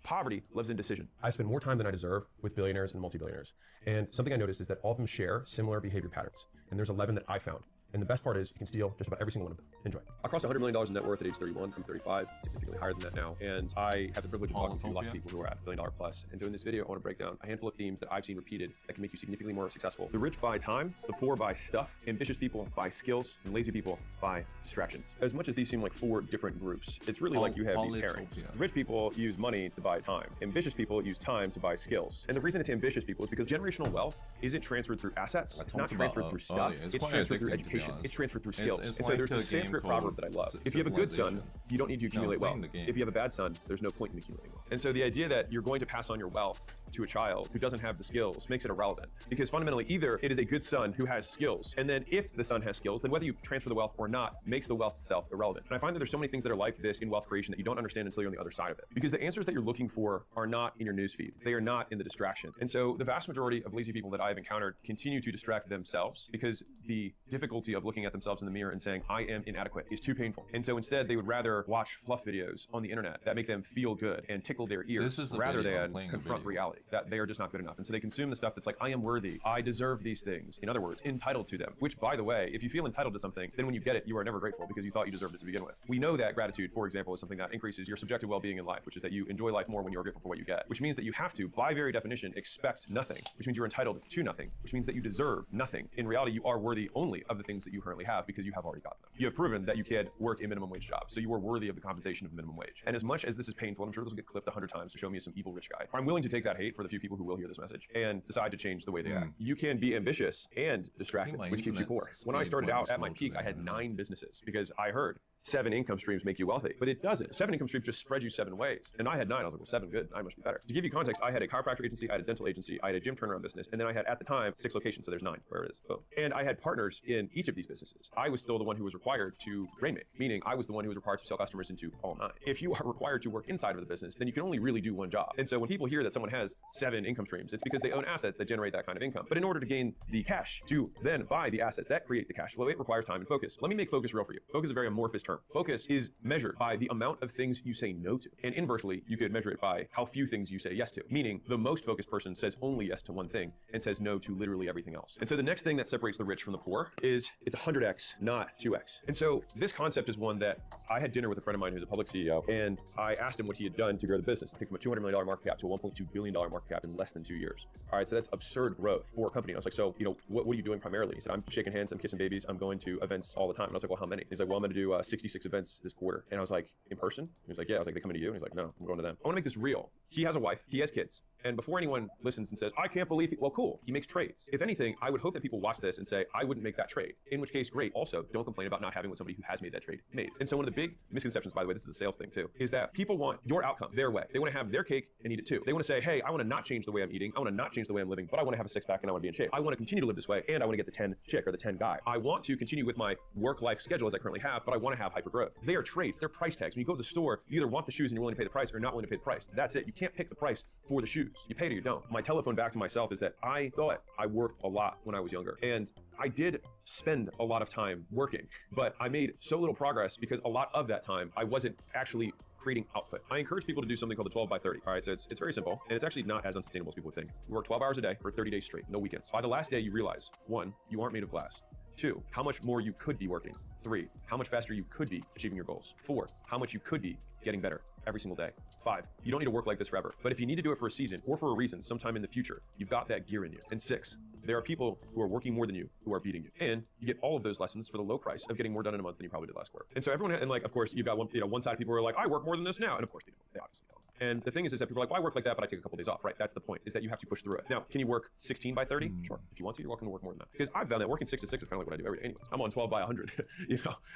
poverty lives in decision. I spend more time than I deserve with billionaires and multi-billionaires. And something I noticed is that all of them share similar behavior patterns. And there's 11 that I found. And the best part is you can steal just about every single one of them. Enjoy. I crossed $100 million in net worth at age 31. I'm 35, significantly higher than that now. And I have the privilege of talking to lots of people who are at $1 billion plus. And doing this video, I want to break down a handful of themes that I've seen repeated that can make you significantly more successful. The rich buy time, the poor buy stuff, ambitious people buy skills, and lazy people buy distractions. As much as these seem like 4 different groups, it's really like you have these pairings. Rich people use money to buy time. Ambitious people use time to buy skills. And the reason it's ambitious people is because generational wealth isn't transferred through assets. It's not transferred through stuff. It's transferred through education. education. It's transferred through skills. It's and like so there's this Sanskrit proverb that I love. If you have a good son, you don't need to accumulate wealth. If you have a bad son, there's no point in accumulating wealth. And so the idea that you're going to pass on your wealth to a child who doesn't have the skills makes it irrelevant. Because fundamentally, either it is a good son who has skills, and then if the son has skills, then whether you transfer the wealth or not makes the wealth itself irrelevant. And I find that there's so many things that are like this in wealth creation that you don't understand until you're on the other side of it. Because the answers that you're looking for are not in your newsfeed. They are not in the distraction. And so the vast majority of lazy people that I've encountered continue to distract themselves because the difficulty of looking at themselves in the mirror and saying, I am inadequate, is too painful. And so instead, they would rather watch fluff videos on the internet that make them feel good and tickle their ears rather than confront reality, that they are just not good enough. And so they consume the stuff that's like, I am worthy, I deserve these things. In other words, entitled to them, which by the way, if you feel entitled to something, then when you get it, you are never grateful because you thought you deserved it to begin with. We know that gratitude, for example, is something that increases your subjective well-being in life, which is that you enjoy life more when you're grateful for what you get, which means that you have to, by very definition, expect nothing, which means you're entitled to nothing, which means that you deserve nothing. In reality, you are worthy only of the things that you currently have because you have already got them. You have proven that you can work a minimum wage job, so you are worthy of the compensation of minimum wage. And as much as this is painful, I'm sure this will get clipped 100 times to show me some evil rich guy, I'm willing to take that hate for the few people who will hear this message and decide to change the way they act. You can be ambitious and distracted, which keeps you poor. When I started out at my peak, I had 9 businesses because I heard 7 income streams make you wealthy, but it doesn't. 7 income streams just spread you 7 ways. And I had 9. I was like, well, 7, good. I must be better. To give you context, I had a chiropractor agency, I had a dental agency, I had a gym turnaround business, and then I had at the time 6 locations, so there's 9, where it is. Boom. And I had partners in each of these businesses. I was still the one who was required to rainmake, meaning I was the one who was required to sell customers into all 9. If you are required to work inside of the business, then you can only really do one job. And so when people hear that someone has 7 income streams, it's because they own assets that generate that kind of income. But in order to gain the cash to then buy the assets that create the cash flow, it requires time and focus. Let me make focus real for you. Focus is a very amorphous term. Focus is measured by the amount of things you say no to. And inversely, you could measure it by how few things you say yes to. Meaning the most focused person says only yes to one thing and says no to literally everything else. And so the next thing that separates the rich from the poor is it's 100x, not 2x. And so this concept is one that I had dinner with a friend of mine who's a public CEO, and I asked him what he had done to grow the business. I think from a $200 million market cap to a $1.2 billion market cap in less than 2 years. All right, so that's absurd growth for a company. And I was like, so, what are you doing primarily? He said, I'm shaking hands, I'm kissing babies, I'm going to events all the time. And I was like, well, how many? He's like, well, I'm going to do 66 events this quarter. And I was like, in person? He was like, yeah. I was like, they coming to you? And he's like, no, I'm going to them. I want to make this real. He has a wife, he has kids. And before anyone listens and says, I can't believe he, well, cool, he makes trades. If anything, I would hope that people watch this and say, I wouldn't make that trade. In which case, great. Also, don't complain about not having what somebody who has made that trade made. And so one of the big misconceptions, by the way, this is a sales thing too, is that people want your outcome their way. They want to have their cake and eat it too. They want to say, hey, I want to not change the way I'm eating. I want to not change the way I'm living, but I want to have a 6-pack and I want to be in shape. I want to continue to live this way and I want to get the 10 chick or the 10 guy. I want to continue with my work-life schedule as I currently have, but I want to have hyper growth. They are trades. They're price tags. When you go to the store, you either want the shoes and you're willing to pay the price or not willing to pay the price. That's it. You can't pick the price for the shoes. You pay it or you don't. My telephone back to myself is that I thought I worked a lot when I was younger, and I did spend a lot of time working, but I made so little progress because a lot of that time I wasn't actually creating output. I encourage people to do something called the 12 by 30. All right, so it's very simple, and it's actually not as unsustainable as people would think. You work 12 hours a day for 30 days straight, no weekends. By the last day, you realize, 1, you aren't made of glass. 2, how much more you could be working. 3, how much faster you could be achieving your goals. 4, how much you could be getting better every single day. 5, you don't need to work like this forever. But if you need to do it for a season or for a reason sometime in the future, you've got that gear in you. And 6, there are people who are working more than you who are beating you. And you get all of those lessons for the low price of getting more done in a month than you probably did last quarter. And so everyone, and like, of course, you've got one side of people who are like, I work more than this now. And of course they obviously don't. And the thing is that people are like, well, I work like that, but I take a couple days off, right? That's the point, is that you have to push through it. Now, can you work 16 by 30? Sure. If you want to, you're welcome to work more than that. Because I've found that working 6 to 6 is kind of like what I do every day anyways. I'm on 12 by 100,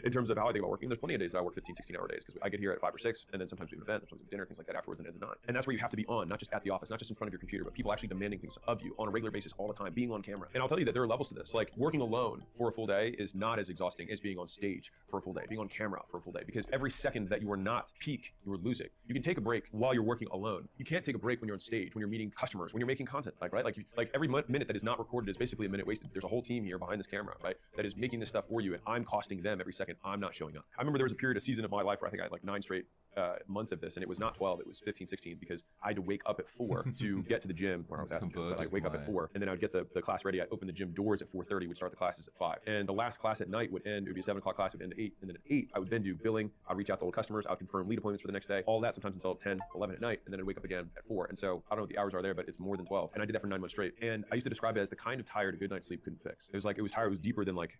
in terms of how I think about working. There's plenty of days that I work 15, 16-hour days because I get here at 5 or 6, and then sometimes we have an event, sometimes we have dinner, things like that afterwards, and ends at 9. And that's where you have to be on, not just at the office, not just in front of your computer, but people actually demanding things of you on a regular basis all the time, being on camera. And I'll tell you that there are levels to this. Like, working alone for a full day is not as exhausting as being on stage for a full day, being on camera for a full day, because every second that you are not peak, you are losing. You can take a break while you're working alone. You can't take a break when you're on stage, when you're meeting customers, when you're making content, right? Like every minute that is not recorded is basically a minute wasted. There's a whole team here behind this camera, right, that is making this stuff for you, and I'm costing them every second I'm not showing up. I remember there was a season of my life where I think I had like 9 straight months of this, and it was not 12, it was 15, 16, because I had to wake up at 4 to get to the gym where I was at the gym. But I'd wake up at 4, and then I would get the class ready. I'd open the gym doors at 4:30, would start the classes at 5. And the last class at night would end, it would be a 7 o'clock class, it would end at 8. And then at 8, I would then do billing. I'd reach out to old customers. I would confirm lead appointments for the next day, all that sometimes until 10, 11 at night. And then I'd wake up again at 4. And so I don't know what the hours are there, but it's more than 12. And I did that for 9 months straight. And I used to describe it as the kind of tired a good night's sleep couldn't fix. It was tired. It was deeper than like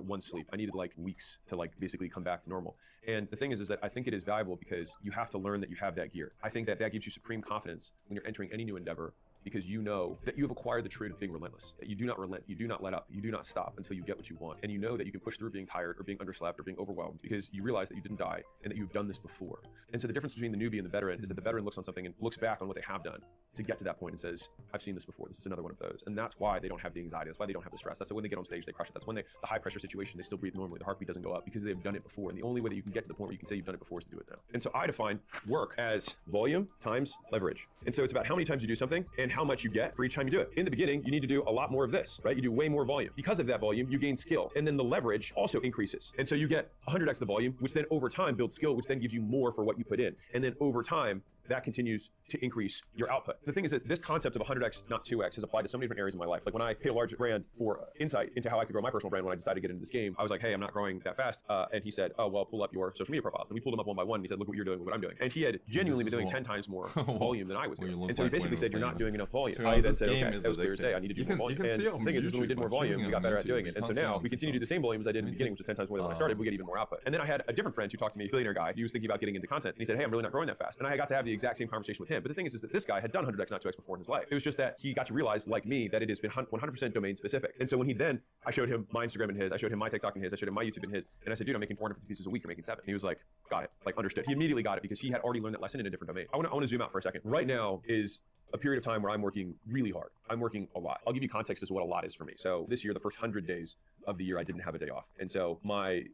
one sleep. I needed like weeks to like basically come back to normal. And the thing is that I think it is valuable because you have to learn that you have that gear. I think that gives you supreme confidence when you're entering any new endeavor because you know that you have acquired the trait of being relentless, that you do not relent, you do not let up, you do not stop until you get what you want. And you know that you can push through being tired or being underslept or being overwhelmed because you realize that you didn't die and that you've done this before. And so the difference between the newbie and the veteran is that the veteran looks on something and looks back on what they have done to get to that point and says, I've seen this before, this is another one of those. And that's why they don't have the anxiety, that's why they don't have the stress. That's why when they get on stage, they crush it. That's when the high pressure situation, they still breathe normally, the heartbeat doesn't go up because they've done it before. And the only way that you can get to the point where you can say you've done it before is to do it now. And so I define work as volume times leverage. And so it's about how many times you do something and how much you get for each time you do it. In the beginning, you need to do a lot more of this, right? You do way more volume. Because of that volume, you gain skill. And then the leverage also increases. And so you get 100x the volume, which then over time builds skill, which then gives you more for what you put in. And then over time, that continues to increase your output. The thing is that this concept of 100x, not 2x, has applied to so many different areas of my life. Like when I paid a large brand for insight into how I could grow my personal brand when I decided to get into this game, I was like, hey, I'm not growing that fast. And he said, oh, well, pull up your social media profiles. And we pulled them up one by one. And he said, look what you're doing, look what I'm doing. And he had genuinely been doing 10 times more volume than I was doing. And so he basically said, you're not doing enough volume. I then said, okay, that was clear as day. I need to do more volume. And the thing is when we did more volume, we got better at doing it. And so now we continue to do the same volume as I did in the beginning, which was 10 times more than when I started. We get even more output. And then I had a different friend who talked to me, a billionaire guy. He was thinking about getting into content. And he said, hey, I'm really not growing that fast. And I got to have the exact same conversation with him. But the thing is that this guy had done 100x, not 2x before in his life. It was just that he got to realize, like me, that it has been 100% domain specific. And so when I showed him my Instagram and his, I showed him my TikTok and his, I showed him my YouTube and his, and I said, dude, I'm making 450 pieces a week, you're making 7. And he was like, got it, like understood. He immediately got it because he had already learned that lesson in a different domain. I want to zoom out for a second. Right now is a period of time where I'm working really hard. I'm working a lot. I'll give you context as to what a lot is for me. So this year, the first 100 days of the year, I didn't have a day off. And so my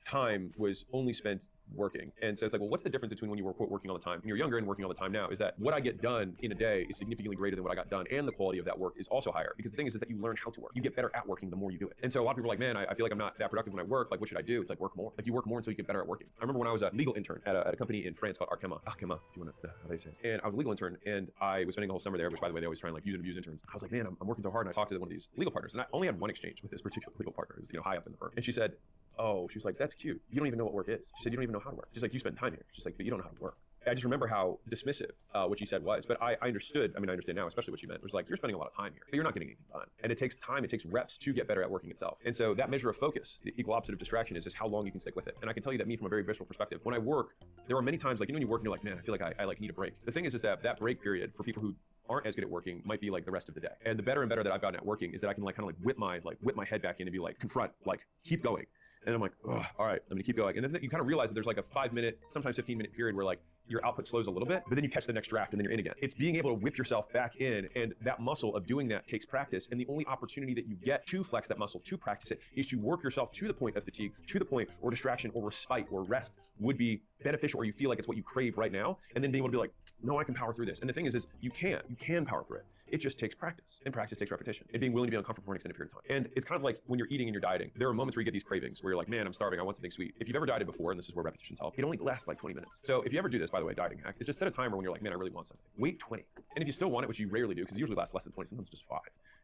time was only spent working. And so it's like, well, what's the difference between when you were quote working all the time, when you're younger and working all the time now, is that what I get done in a day is significantly greater than what I got done. And the quality of that work is also higher because the thing is that you learn how to work. You get better at working the more you do it. And so a lot of people are like, man, I feel like I'm not that productive when I work. Like, what should I do? It's like, work more. Like you work more until you get better at working. I remember when I was a legal intern at a company in France called Arkema, if you want to, how they say it. And I was a legal intern and I was spending the whole summer there, which by the way, they always try and like use and abuse interns. I was like, man, I'm working so hard. And I talked to one of these legal partners and I only had one exchange with this particular legal partner who's, high up in the firm. And she said, oh, she was like, that's cute. You don't even know what work is. She said, you don't even know how to work. She's like, you spend time here. She's like, but you don't know how to work. I just remember how dismissive what she said was, but I understood. I mean, I understand now, especially what she meant. It was like, you're spending a lot of time here, but you're not getting anything done. And it takes time, it takes reps to get better at working itself. And so that measure of focus, the equal opposite of distraction, is just how long you can stick with it. And I can tell you that me from a very visceral perspective, when I work, there are many times, like, when you work and you're like, man, I feel like I like need a break. The thing is that break period for people who aren't as good at working might be like the rest of the day. And the better and better that I've gotten at working is that I can like kind of like whip my head back in and be like, confront, like keep going. And I'm like, oh, all right, I'm gonna keep going. And then you kind of realize that there's like a 5-minute, sometimes 15-minute period where like your output slows a little bit, but then you catch the next draft and then you're in again. It's being able to whip yourself back in, and that muscle of doing that takes practice. And the only opportunity that you get to flex that muscle, to practice it, is to work yourself to the point of fatigue, to the point where distraction or respite or rest would be beneficial, or you feel like it's what you crave right now. And then being able to be like, no, I can power through this. And the thing is you can power through it. It just takes practice, and practice takes repetition, and being willing to be uncomfortable for an extended period of time. And it's kind of like when you're eating and you're dieting, there are moments where you get these cravings where you're like, man, I'm starving, I want something sweet. If you've ever dieted before, and this is where repetitions help, it only lasts like 20 minutes. So if you ever do this, by the way, dieting hack, is just set a timer when you're like, man, I really want something. Wait 20. And if you still want it, which you rarely do, because it usually lasts less than 20, sometimes just 5,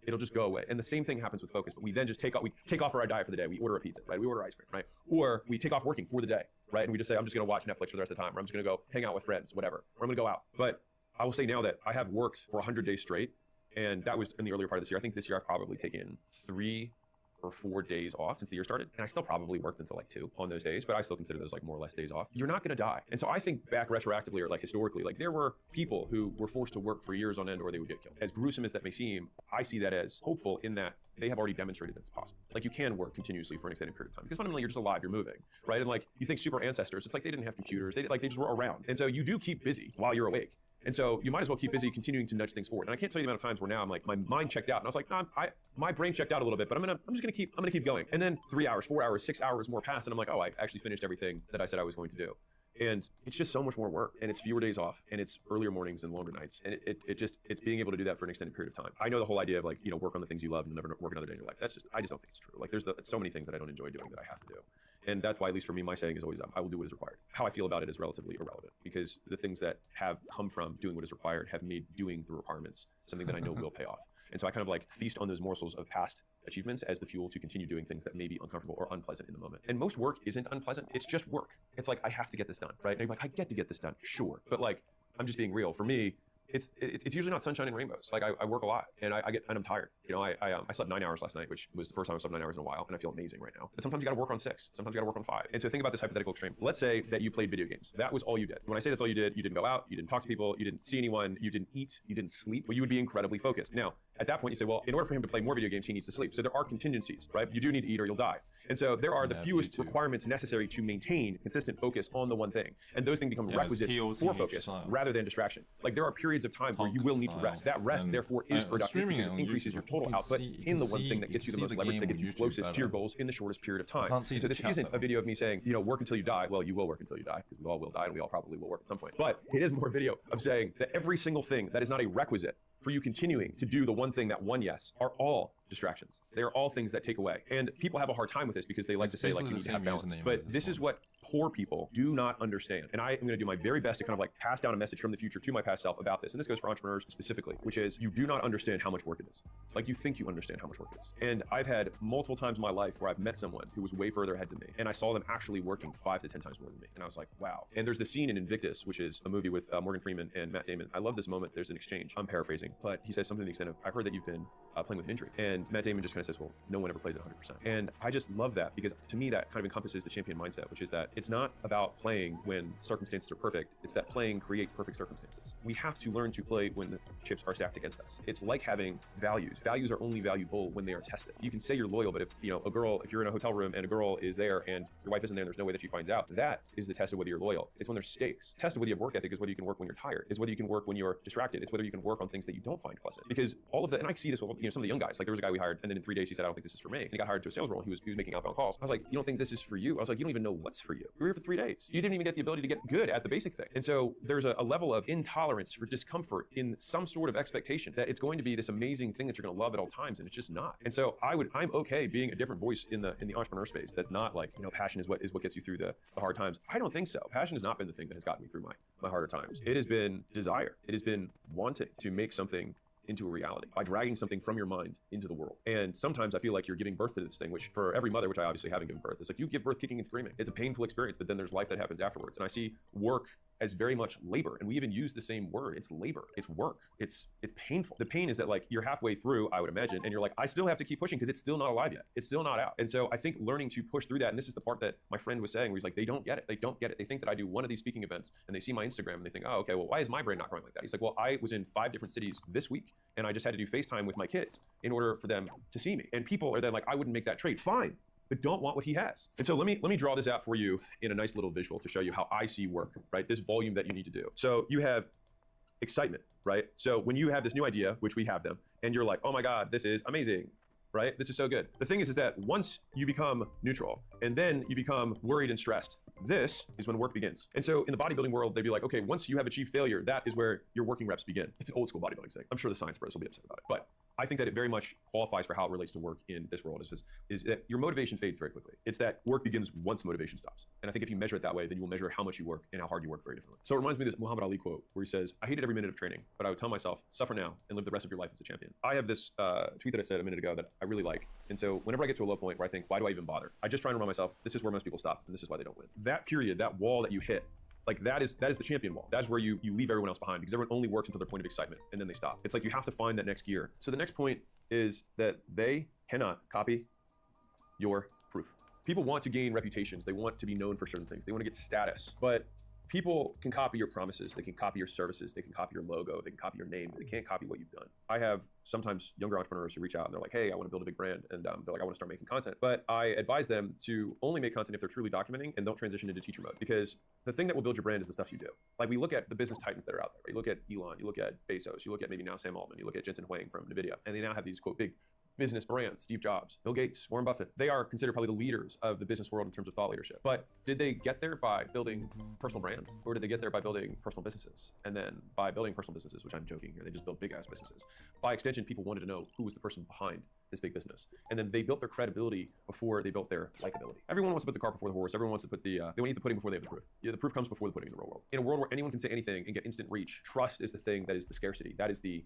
it'll just go away. And the same thing happens with focus, but we then just take off for our diet for the day. We order a pizza, right? We order ice cream, right? Or we take off working for the day, right? And we just say, I'm just gonna watch Netflix for the rest of the time, or I'm just gonna go hang out with friends, whatever. Or I'm gonna go out. But I will say now that I have worked for 100 days straight, and that was in the earlier part of this year. I think this year I've probably taken 3 or 4 days off since the year started. And I still probably worked until like 2 on those days, but I still consider those like more or less days off. You're not gonna die. And so I think back retroactively or like historically, like there were people who were forced to work for years on end or they would get killed. As gruesome as that may seem, I see that as hopeful in that they have already demonstrated that it's possible. Like you can work continuously for an extended period of time because fundamentally you're just alive, you're moving, right? And like you think super ancestors, it's like they didn't have computers, they just were around. And so you do keep busy while you're awake. And so you might as well keep busy continuing to nudge things forward. And I can't tell you the amount of times where now I'm like, my mind checked out. And I was like, no, my brain checked out a little bit, but I'm just gonna keep going. And then 3 hours, 4 hours, 6 hours more pass. And I'm like, oh, I actually finished everything that I said I was going to do. And it's just so much more work, and it's fewer days off, and it's earlier mornings and longer nights. And it's being able to do that for an extended period of time. I know the whole idea of like, work on the things you love and never work another day in your life. I just don't think it's true. Like there's so many things that I don't enjoy doing that I have to do. And that's why, at least for me, my saying is always, I will do what is required. How I feel about it is relatively irrelevant because the things that have come from doing what is required have made doing the requirements something that I know will pay off. And so I kind of like feast on those morsels of past achievements as the fuel to continue doing things that may be uncomfortable or unpleasant in the moment. And most work isn't unpleasant. It's just work. It's like, I have to get this done, right? And you're like, I get to get this done, sure. But like, I'm just being real. For me, it's usually not sunshine and rainbows. Like I work a lot and I'm tired. You know, I slept 9 hours last night, which was the first time I slept 9 hours in a while, and I feel amazing right now. But sometimes you got to work on 6. Sometimes you got to work on 5. And so think about this hypothetical extreme. Let's say that you played video games. That was all you did. When I say that's all you did, you didn't go out, you didn't talk to people, you didn't see anyone, you didn't eat, you didn't sleep. Well, you would be incredibly focused. Now, at that point, you say, well, in order for him to play more video games, he needs to sleep. So there are contingencies, right? You do need to eat or you'll die. And so there are the fewest requirements necessary to maintain consistent focus on the one thing. And those things become requisites for focus rather than distraction. Like there are periods of time where you will need to rest. That rest, therefore, is productive because it increases your total output in the one thing that gets you the most leverage, that gets you closest to your goals in the shortest period of time. And so this isn't a video of me saying, you know, work until you die. Well, you will work until you die because we all will die and we all probably will work at some point. But it is more a video of saying that every single thing that is not a requisite for you continuing to do the one thing that won yes are all distractions. They are all things that take away. And people have a hard time with this because they like to say like you need to have balance. But this is what poor people do not understand. And I am going to do my very best to kind of like pass down a message from the future to my past self about this. And this goes for entrepreneurs specifically, which is you do not understand how much work it is. Like you think you understand how much work it is. And I've had multiple times in my life where I've met someone who was way further ahead than me. And I saw them actually working 5 to 10 times more than me. And I was like, wow. And there's the scene in Invictus, which is a movie with Morgan Freeman and Matt Damon. I love this moment. There's an exchange. I'm paraphrasing, but he says something to the extent of, I've heard that you've been playing with an injury. And Matt Damon just kind of says, well, no one ever plays at 100%. And I just love that because to me, that kind of encompasses the champion mindset, which is that it's not about playing when circumstances are perfect. It's that playing creates perfect circumstances. We have to learn to play when the chips are stacked against us. It's like having values. Values are only valuable when they are tested. You can say you're loyal, but if you know if you're in a hotel room and a girl is there and your wife isn't there and there's no way that she finds out, that is the test of whether you're loyal. It's when there's stakes. The test of whether you have work ethic is whether you can work when you're tired. It's whether you can work when you're distracted. It's whether you can work on things that you don't find pleasant. Because all of that, and I see this with some of the young guys. Like there was a guy we hired, and then in 3 days he said, I don't think this is for me. And he got hired to a sales role. And he was making outbound calls. I was like, you don't think this is for you? I was like, you don't even know what's for you. You were here for 3 days. You didn't even get the ability to get good at the basic thing. And so there's a level of intolerance for discomfort in some sort of expectation that it's going to be this amazing thing that you're going to love at all times, and it's just not. And so I'm okay being a different voice in the entrepreneur space. That's not like, passion is what gets you through the hard times. I don't think so. Passion has not been the thing that has gotten me through my harder times. It has been desire. It has been wanting to make something into a reality by dragging something from your mind into the world. And sometimes I feel like you're giving birth to this thing, which for every mother, which I obviously haven't given birth, it's like you give birth kicking and screaming. It's a painful experience, but then there's life that happens afterwards. And I see work as very much labor. And we even use the same word. It's labor. It's work. It's painful. The pain is that like you're halfway through, I would imagine, and you're like, I still have to keep pushing because it's still not alive yet. It's still not out. And so I think learning to push through that, and this is the part that my friend was saying, where he's like, they don't get it. They don't get it. They think that I do one of these speaking events and they see my Instagram and they think, oh, okay, well, why is my brain not growing like that? He's like, well, I was in 5 different cities this week and I just had to do FaceTime with my kids in order for them to see me. And people are then like, I wouldn't make that trade. Fine, but don't want what he has. And so let me draw this out for you in a nice little visual to show you how I see work, right? This volume that you need to do. So you have excitement, right? So when you have this new idea, which we have them, and you're like, oh my God, this is amazing, right? This is so good. The thing is that once you become neutral and then you become worried and stressed, this is when work begins. And so in the bodybuilding world, they'd be like, okay, once you have achieved failure, that is where your working reps begin. It's an old school bodybuilding thing. I'm sure the science bros will be upset about it, but I think that it very much qualifies for how it relates to work in this world is that your motivation fades very quickly. It's that work begins once motivation stops. And I think if you measure it that way, then you will measure how much you work and how hard you work very differently. So it reminds me of this Muhammad Ali quote where he says, I hated every minute of training, but I would tell myself, suffer now and live the rest of your life as a champion. I have this tweet that I said a minute ago that I really like. And so whenever I get to a low point where I think, why do I even bother? I just try and remind myself, this is where most people stop and this is why they don't win. That period, that wall that you hit, like that is the champion wall. That's where you leave everyone else behind because everyone only works until their point of excitement and then they stop. It's like you have to find that next gear. So the next point is that they cannot copy your proof. People want to gain reputations. They want to be known for certain things. They want to get status, but people can copy your promises. They can copy your services. They can copy your logo. They can copy your name. They can't copy what you've done. I have sometimes younger entrepreneurs who reach out and they're like, hey, I want to build a big brand. And they're like, I want to start making content. But I advise them to only make content if they're truly documenting and don't transition into teacher mode. Because the thing that will build your brand is the stuff you do. Like we look at the business titans that are out there. Right? You look at Elon, you look at Bezos, you look at maybe now Sam Altman, you look at Jensen Huang from NVIDIA, and they now have these quote big business brands, Steve Jobs, Bill Gates, Warren Buffett. They are considered probably the leaders of the business world in terms of thought leadership. But did they get there by building personal brands? Or did they get there by building personal businesses? And then by building personal businesses, which I'm joking here, they just built big ass businesses. By extension, people wanted to know who was the person behind this big business. And then they built their credibility before they built their likability. Everyone wants to put the cart before the horse. Everyone wants to put they want to eat the pudding before they have the proof. Yeah, the proof comes before the pudding in the real world. In a world where anyone can say anything and get instant reach, trust is the thing that is the scarcity. That is the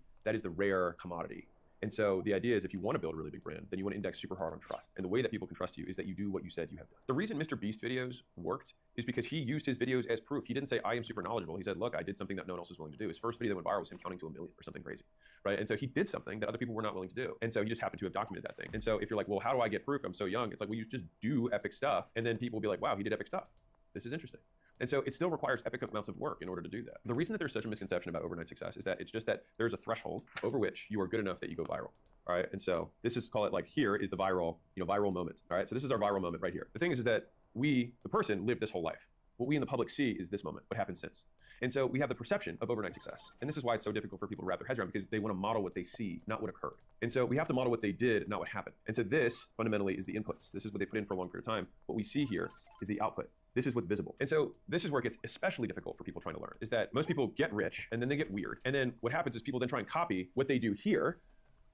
rare commodity. And so the idea is if you want to build a really big brand, then you want to index super hard on trust. And the way that people can trust you is that you do what you said you have done. The reason Mr. Beast videos worked is because he used his videos as proof. He didn't say, I am super knowledgeable. He said, look, I did something that no one else was willing to do. His first video that went viral was him counting to 1 million or something crazy, right? And so he did something that other people were not willing to do. And so he just happened to have documented that thing. And so if you're like, well, how do I get proof? I'm so young. It's like, well, you just do epic stuff. And then people will be like, wow, he did epic stuff. This is interesting. And so it still requires epic amounts of work in order to do that. The reason that there's such a misconception about overnight success is that it's just that there's a threshold over which you are good enough that you go viral. All right. And so this is, call it like, here is the viral, viral moment. All right. So this is our viral moment right here. The thing is that we, the person, live this whole life. What we in the public see is this moment, what happened since. And so we have the perception of overnight success. And this is why it's so difficult for people to wrap their heads around, because they want to model what they see, not what occurred. And so we have to model what they did, not what happened. And so this fundamentally is the inputs. This is what they put in for a long period of time. What we see here is the output. This is what's visible. And so this is where it gets especially difficult for people trying to learn, is that most people get rich and then they get weird. And then what happens is people then try and copy what they do here,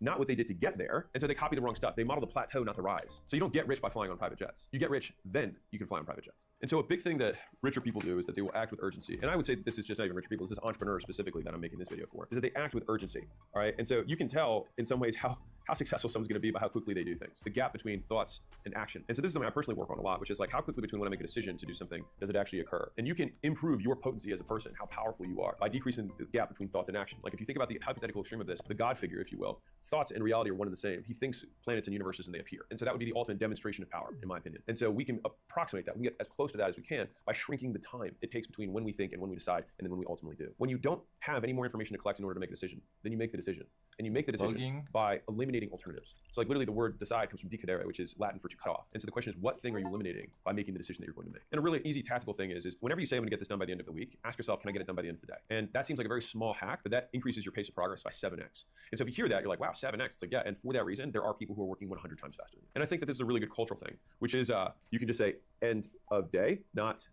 not what they did to get there. And so they copy the wrong stuff. They model the plateau, not the rise. So you don't get rich by flying on private jets. You get rich, then you can fly on private jets. And so a big thing that richer people do is that they will act with urgency. And I would say that this is just not even richer people, this is entrepreneurs specifically that I'm making this video for, is that they act with urgency, all right? And so you can tell in some ways how successful someone's gonna be by how quickly they do things. The gap between thoughts and action. And so this is something I personally work on a lot, which is like how quickly between when I make a decision to do something, does it actually occur? And you can improve your potency as a person, how powerful you are, by decreasing the gap between thought and action. Like if you think about the hypothetical extreme of this, the God figure, if you will, thoughts and reality are one and the same. He thinks planets and universes and they appear. And so that would be the ultimate demonstration of power, in my opinion. And so we can approximate that. We get as close to that as we can by shrinking the time it takes between when we think and when we decide and then when we ultimately do. When you don't have any more information to collect in order to make a decision, then you make the decision. And you make the decision by eliminating alternatives. So like literally the word decide comes from decadere, which is Latin for to cut off. And so the question is, what thing are you eliminating by making the decision that you're going to make? And a really easy tactical thing is whenever you say I'm going to get this done by the end of the week, ask yourself, can I get it done by the end of the day? And that seems like a very small hack, but that increases your pace of progress by 7x. And so if you hear that, you're like, wow, 7x. It's like, yeah. And for that reason, there are people who are working 100 times faster. And I think that this is a really good cultural thing, which is you can just say end of day, not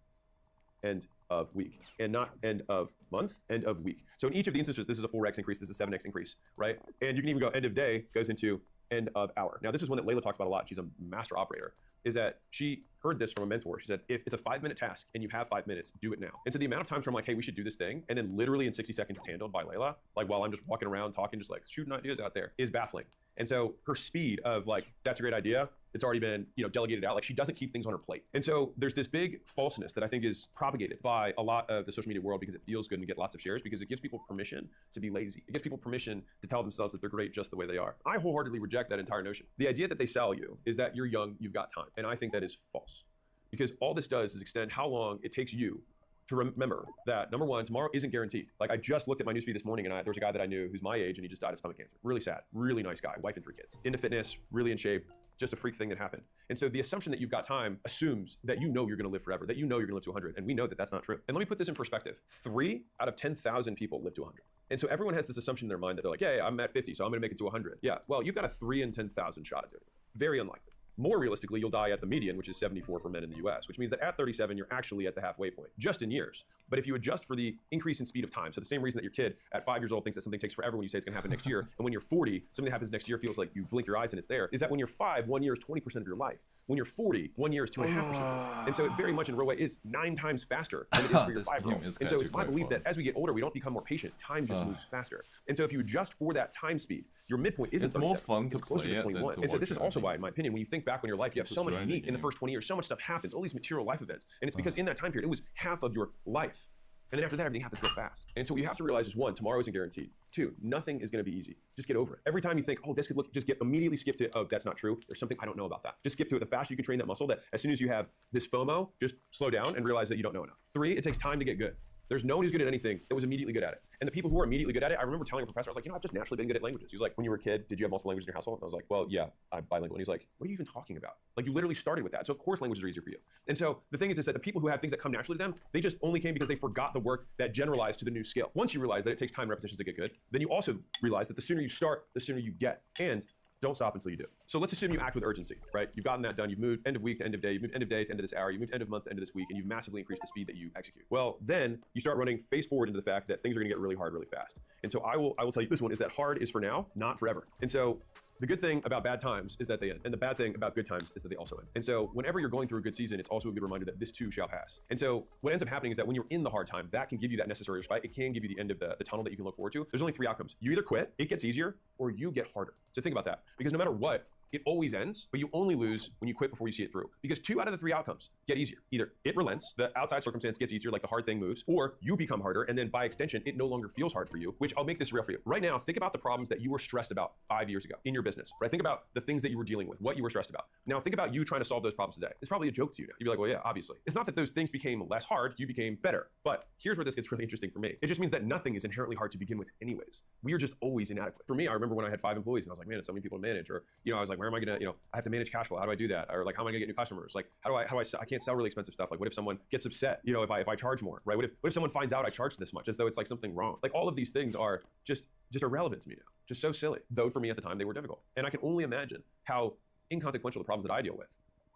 end of week, and not end of month, end of week. So in each of the instances, this is a 4x increase, this is a 7x increase, right? And you can even go end of day goes into end of hour. Now, this is one that Layla talks about a lot. She's a master operator, is that she heard this from a mentor. She said, if it's a 5-minute task and you have 5 minutes, do it now. And so the amount of times where I'm like, hey, we should do this thing, and then literally in 60 seconds it's handled by Layla, like while I'm just walking around talking, just like shooting ideas out there, is baffling. And so her speed of like, that's a great idea, it's already been, delegated out. Like she doesn't keep things on her plate. And so there's this big falseness that I think is propagated by a lot of the social media world because it feels good and get lots of shares, because it gives people permission to be lazy. It gives people permission to tell themselves that they're great just the way they are. I wholeheartedly reject that entire notion. The idea that they sell you is that you're young, you've got time. And I think that is false, because all this does is extend how long it takes you to remember that, number one, tomorrow isn't guaranteed. Like I just looked at my newsfeed this morning and there's a guy that I knew who's my age and he just died of stomach cancer. Really sad, really nice guy, wife and 3 kids. Into fitness, really in shape, just a freak thing that happened. And so the assumption that you've got time assumes that you're gonna live forever, that you're gonna live to 100. And we know that that's not true. And let me put this in perspective. 3 out of 10,000 people live to 100. And so everyone has this assumption in their mind that they're like, yeah, I'm at 50, so I'm gonna make it to 100. Yeah, well, you've got a 3 in 10,000 shot at doing it. Very unlikely. More realistically, you'll die at the median, which is 74 for men in the US, which means that at 37, you're actually at the halfway point, just in years. But if you adjust for the increase in speed of time, so the same reason that your kid at 5 years old thinks that something takes forever when you say it's gonna happen next year, and when you're 40, something that happens next year feels like you blink your eyes and it's there, is that when you're 5, 1 year is 20% of your life. When you're 40, 1 year is 2.5%. And so it very much in a real way is 9 times faster than it is for your 5-year-old. And so it's my belief that as we get older, we don't become more patient. Time just moves faster. And so if you adjust for that time speed, your midpoint isn't 37. It's more fun to closer play to 21. And so this is also why, in my opinion, when you think back on your life, you have so much meat in the first 20 years, so much stuff happens, all these material life events. And it's because in that time period, it was half of your life. And then after that, everything happens real fast. And so what you have to realize is 1, tomorrow isn't guaranteed. 2, nothing is gonna be easy. Just get over it. Every time you think, oh, this could look, just immediately skip to, oh, that's not true. There's something I don't know about that. Just skip to it. The faster you can train that muscle, that as soon as you have this FOMO, just slow down and realize that you don't know enough. 3, it takes time to get good. There's no one who's good at anything that was immediately good at it. And the people who are immediately good at it, I remember telling a professor, I was like, I've just naturally been good at languages. He was like, when you were a kid, did you have multiple languages in your household? And I was like, well, yeah, I'm bilingual. And he's like, what are you even talking about? Like, you literally started with that. So of course languages are easier for you. And so the thing is that the people who have things that come naturally to them, they just only came because they forgot the work that generalized to the new skill. Once you realize that it takes time and repetitions to get good, then you also realize that the sooner you start, the sooner you get. And don't stop until you do. So let's assume you act with urgency, right? You've gotten that done. You've moved end of week to end of day. You've moved end of day to end of this hour. You moved end of month to end of this week, and you've massively increased the speed that you execute. Well, then you start running face forward into the fact that things are gonna get really hard really fast. And so I will tell you this one is that hard is for now, not forever. And so The good thing about bad times is that they end. And the bad thing about good times is that they also end. And so whenever you're going through a good season, it's also a good reminder that this too shall pass. And so what ends up happening is that when you're in the hard time, that can give you that necessary respite. It can give you the end of the tunnel that you can look forward to. There's only 3 outcomes. You either quit, it gets easier, or you get harder. So think about that. Because no matter what, it always ends, but you only lose when you quit before you see it through. Because 2 out of the 3 outcomes get easier. Either it relents, the outside circumstance gets easier, like the hard thing moves, or you become harder, and then by extension, it no longer feels hard for you, which I'll make this real for you. Right now, think about the problems that you were stressed about 5 years ago in your business, right? Think about the things that you were dealing with, what you were stressed about. Now think about you trying to solve those problems today. It's probably a joke to you now. You'd be like, well, yeah, obviously. It's not that those things became less hard, you became better. But here's where this gets really interesting for me. It just means that nothing is inherently hard to begin with anyways. We are just always inadequate. For me, I remember when I had 5 employees and I was like, man, it's so many people to manage, or, I was like, where am I gonna, I have to manage cash flow. How do I do that? Or like, how am I gonna get new customers? Like, how do I I can't sell really expensive stuff. Like, what if someone gets upset, if I charge more, right? What if someone finds out I charge this much, as though it's like something wrong? Like, all of these things are just irrelevant to me now. Just so silly. Though for me at the time, they were difficult. And I can only imagine how inconsequential the problems that I deal with,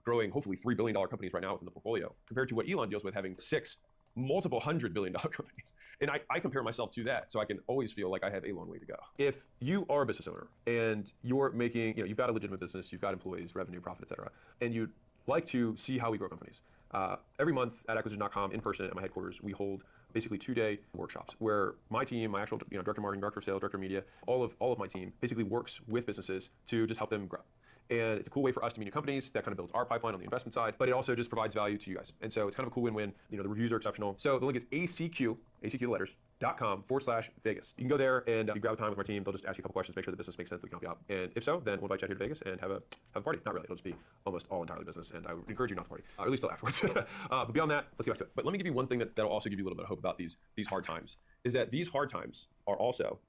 growing hopefully $3 billion companies right now within the portfolio, compared to what Elon deals with having 6 multiple $100 billion companies. And I compare myself to that, so I can always feel like I have a long way to go. If you are a business owner and you're making, you've got a legitimate business, you've got employees, revenue, profit, et cetera, and you'd like to see how we grow companies, every month at acquisition.com in person at my headquarters, we hold basically 2-day workshops where my team, my actual director of marketing, director of sales, director of media, all of my team basically works with businesses to just help them grow. And it's a cool way for us to meet new companies. That kind of builds our pipeline on the investment side, but it also just provides value to you guys. And so it's kind of a cool win-win. The reviews are exceptional. So the link is acq.com/Vegas. You can go there and you grab a time with my team. They'll just ask you a couple questions, make sure the business makes sense, we can help you out. And if so, then we'll invite you out here to Vegas and have a party. Not really, it'll just be almost all entirely business. And I would encourage you not to party, or at least till afterwards. But beyond that, let's get back to it. But let me give you one thing that'll also give you a little bit of hope about these hard times, is that these hard times are also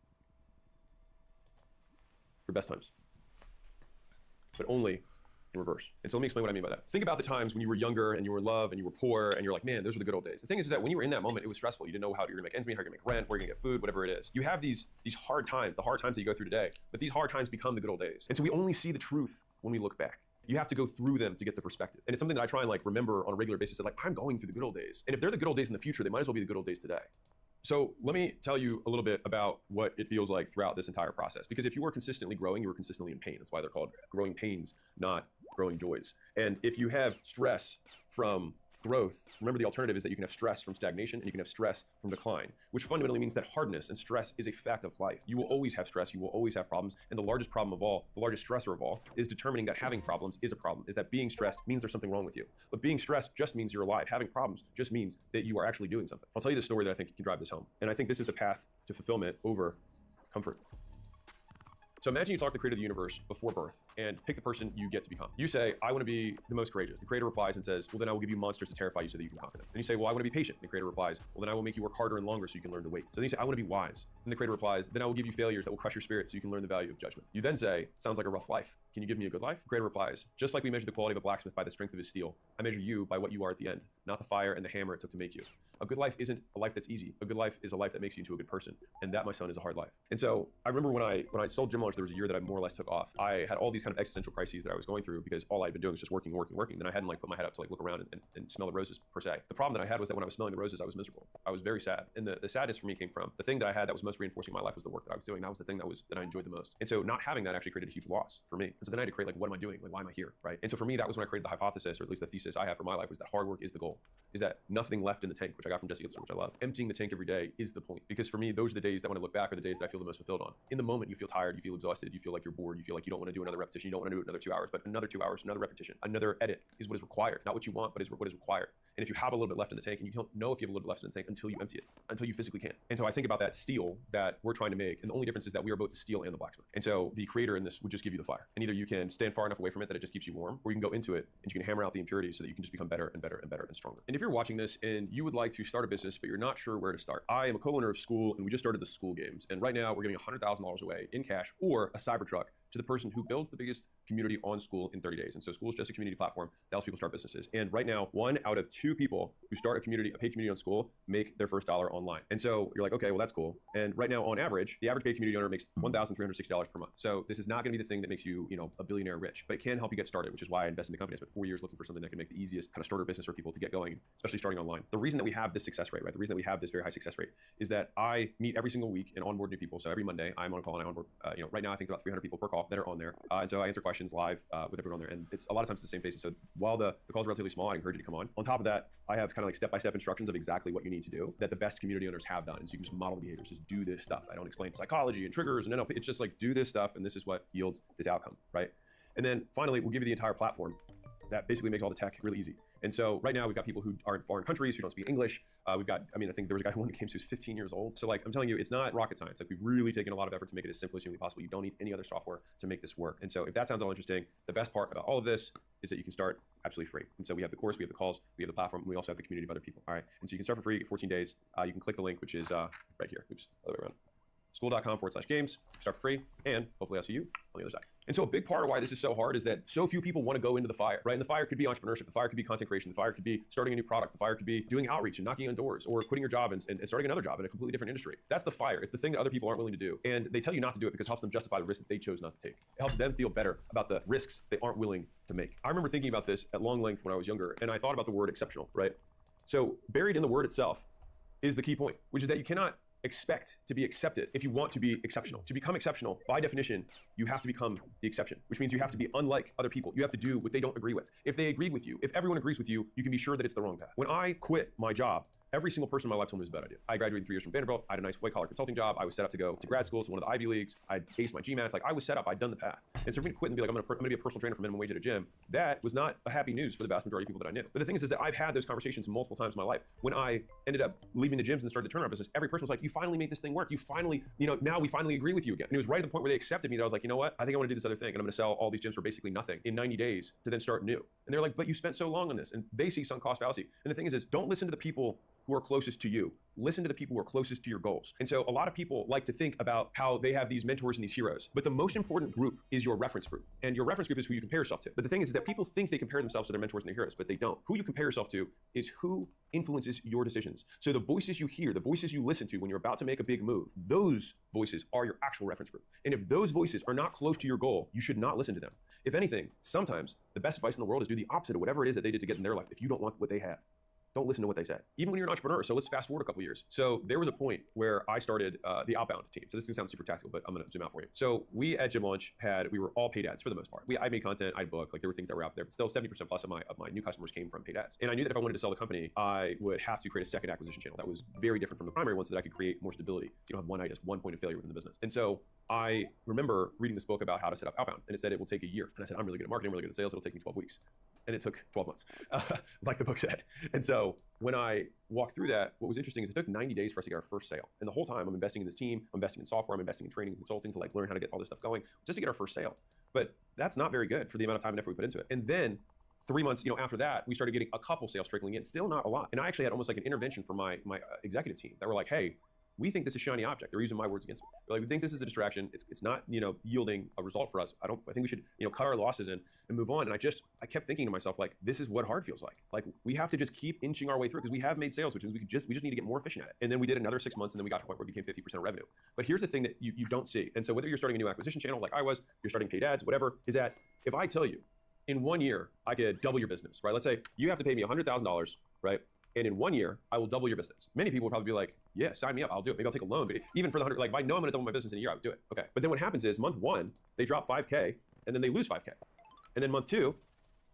your best times, but only in reverse. And so let me explain what I mean by that. Think about the times when you were younger and you were in love and you were poor and you're like, man, those were the good old days. The thing is that when you were in that moment, it was stressful. You didn't know how you're gonna make ends meet, how you're gonna make rent, where you're gonna get food, whatever it is. You have these hard times, the hard times that you go through today, but these hard times become the good old days. And so we only see the truth when we look back. You have to go through them to get the perspective. And it's something that I try and remember on a regular basis, that I'm going through the good old days. And if they're the good old days in the future, they might as well be the good old days today. So let me tell you a little bit about what it feels like throughout this entire process. Because if you were consistently growing, you were consistently in pain. That's why they're called growing pains, not growing joys. And if you have stress from growth, remember the alternative is that you can have stress from stagnation and you can have stress from decline, which fundamentally means that hardness and stress is a fact of life. You will always have stress, you will always have problems, and the largest problem of all, the largest stressor of all, is determining that having problems is a problem, is that being stressed means there's something wrong with you. But being stressed just means you're alive. Having problems just means that you are actually doing something. I'll tell you the story that I think can drive this home. And I think this is the path to fulfillment over comfort. So imagine you talk to the creator of the universe before birth and pick the person you get to become. You say, I want to be the most courageous. The creator replies and says, well, then I will give you monsters to terrify you so that you can conquer them. Then you say, well, I want to be patient. The creator replies, well, then I will make you work harder and longer so you can learn to wait. So then you say, I want to be wise. And the creator replies, then I will give you failures that will crush your spirit so you can learn the value of judgment. You then say, sounds like a rough life. Can you give me a good life? The creator replies, just like we measure the quality of a blacksmith by the strength of his steel, I measure you by what you are at the end, not the fire and the hammer it took to make you. A good life isn't a life that's easy. A good life is a life that makes you into a good person. And that, my son, is a hard life. And so I remember when I sold Gym Launch, there was a year that I more or less took off. I had all these kind of existential crises that I was going through because all I'd been doing was just working. Then I hadn't put my head up to look around and smell the roses per se. The problem that I had was that when I was smelling the roses, I was miserable. I was very sad. And the sadness for me came from the thing that I had that was most reinforcing my life was the work that I was doing. That was the thing that I enjoyed the most. And so not having that actually created a huge loss for me. And so then I had to create what am I doing? Why am I here? Right? And so for me, that was when I created the hypothesis, or at least the thesis I have for my life, was that hard work is the goal. Is that nothing left in the tank, which I got from Jesse Itzler, which I love. Emptying the tank every day is the point. Because for me, those are the days that when I look back are the days that I feel the most fulfilled on. In the moment, you feel tired, you feel exhausted, you feel like you're bored, you feel like you don't want to do another repetition, you don't want to do another 2 hours, but another 2 hours, another repetition, another edit is what is required. Not what you want, but is what is required. And if you have a little bit left in the tank, and you don't know if you have a little bit left in the tank until you empty it, until you physically can. And so I think about that steel that we're trying to make, and the only difference is that we are both the steel and the blacksmith. And so the creator in this would just give you the fire. And either you can stand far enough away from it that it just keeps you warm, or you can go into it and you can hammer out the impurities so that you can just become better and better and better and stronger. And if you're watching this and you would like to start a business, but you're not sure where to start, I am a co-owner of School, and we just started the School Games. And right now we're giving $100,000 away in cash or a Cybertruck to the person who builds the biggest community on School in 30 days. And so School is just a community platform that helps people start businesses. And right now, 1 out of 2 people who start a paid community on School make their first dollar online. And so you're like, okay, well, that's cool. And right now, on average, the average paid community owner makes $1,360 per month. So this is not going to be the thing that makes you, a billionaire rich, but it can help you get started, which is why I invested in the company. I spent 4 years looking for something that can make the easiest kind of starter business for people to get going, especially starting online. The reason that we have this success rate, right? The reason that we have this very high success rate is that I meet every single week and onboard new people. So every Monday I'm on a call and I onboard, right now I think it's about 300 people per call that are on there. And so I answer questions live with everyone on there. And it's a lot of times the same faces. So while the call's relatively small, I encourage you to come on. On top of that, I have kind of like step-by-step instructions of exactly what you need to do that the best community owners have done. And so you can just model the behaviors, just do this stuff. I don't explain psychology and triggers and NLP. It's just like do this stuff and this is what yields this outcome, right? And then finally, we'll give you the entire platform that basically makes all the tech really easy. And so right now we've got people who are in foreign countries who don't speak English. I think there was a guy who won the games who's 15 years old. So like, I'm telling you, it's not rocket science. Like we've really taken a lot of effort to make it as simple as humanly possible. You don't need any other software to make this work. And so if that sounds all interesting, the best part about all of this is that you can start absolutely free. And so we have the course, we have the calls, we have the platform, and we also have the community of other people. All right. And so you can start for free, 14 days. You can click the link, which is right here. Oops, other way around. School.com/games, start for free, and hopefully I'll see you on the other side. And so a big part of why this is so hard is that so few people want to go into the fire, right? And the fire could be entrepreneurship, the fire could be content creation, the fire could be starting a new product, the fire could be doing outreach and knocking on doors, or quitting your job and starting another job in a completely different industry. That's the fire. It's the thing that other people aren't willing to do. And they tell you not to do it because it helps them justify the risk that they chose not to take. It helps them feel better about the risks they aren't willing to make. I remember thinking about this at long length when I was younger, and I thought about the word exceptional, right? So buried in the word itself is the key point, which is that you cannot expect to be accepted if you want to be exceptional. To become exceptional, by definition, you have to become the exception, which means you have to be unlike other people. You have to do what they don't agree with. If they agreed with you, if everyone agrees with you, you can be sure that it's the wrong path. When I quit my job, every single person in my life told me it was a bad idea. I graduated 3 years from Vanderbilt. I had a nice white-collar consulting job. I was set up to go to grad school to one of the Ivy Leagues. I aced my GMATs. Like I was set up. I'd done the path. And so for me to quit and be like, I'm gonna be a personal trainer for minimum wage at a gym, that was not a happy news for the vast majority of people that I knew. But the thing is that I've had those conversations multiple times in my life. When I ended up leaving the gyms and started the turnaround business, every person was like, you finally made this thing work. You finally, now we finally agree with you again. And it was right at the point where they accepted me that I was like, you know what? I think I want to do this other thing. And I'm gonna sell all these gyms for basically nothing in 90 days to then start new. And they're like, but you spent so long on this. And they see sunk cost fallacy. And the thing is don't listen to the people who are closest to you. Listen to the people who are closest to your goals. And so a lot of people like to think about how they have these mentors and these heroes, but the most important group is your reference group. And your reference group is who you compare yourself to. But the thing is that people think they compare themselves to their mentors and their heroes, but they don't. Who you compare yourself to is who influences your decisions. So the voices you hear, the voices you listen to when you're about to make a big move, those voices are your actual reference group. And if those voices are not close to your goal, you should not listen to them. If anything, sometimes the best advice in the world is do the opposite of whatever it is that they did to get in their life if you don't want what they have. Don't listen to what they say, even when you're an entrepreneur. So let's fast forward a couple years. So there was a point where I started the outbound team. So this is gonna sound super tactical, but I'm gonna zoom out for you. So we at Gym Launch we were all paid ads for the most part. I made content, I'd book, like there were things that were out there, but still 70% plus of my new customers came from paid ads. And I knew that if I wanted to sell the company, I would have to create a second acquisition channel that was very different from the primary one so that I could create more stability. You don't have one idea, one point of failure within the business. And so I remember reading this book about how to set up outbound, and it said it will take a year. And I said, I'm really good at marketing, I'm really good at sales, it'll take me 12 weeks. And it took 12 months, like the book said. And so when I walked through that, what was interesting is it took 90 days for us to get our first sale. And the whole time I'm investing in this team, I'm investing in software, I'm investing in training and consulting to like learn how to get all this stuff going just to get our first sale. But that's not very good for the amount of time and effort we put into it. And then 3 months, after that, we started getting a couple sales trickling in, still not a lot. And I actually had almost like an intervention from my executive team that were like, hey, we think this is a shiny object. They're using my words against me. They're like, we think this is a distraction. It's not, yielding a result for us. I think we should, cut our losses in and move on. And I kept thinking to myself, like, this is what hard feels like. Like we have to just keep inching our way through because we have made sales, which is we just need to get more efficient at it. And then we did another 6 months and then we got to a point where it became 50% of revenue. But here's the thing that you don't see. And so whether you're starting a new acquisition channel like I was, you're starting paid ads, whatever, is that if I tell you in 1 year, I could double your business, right? Let's say you have to pay me $100,000, right? And in 1 year, I will double your business. Many people would probably be like, yeah, sign me up, I'll do it. Maybe I'll take a loan, but even for the 100, like if I know I'm gonna double my business in a year, I would do it. Okay. But then what happens is month 1, they drop 5K and then they lose 5K. And then month 2,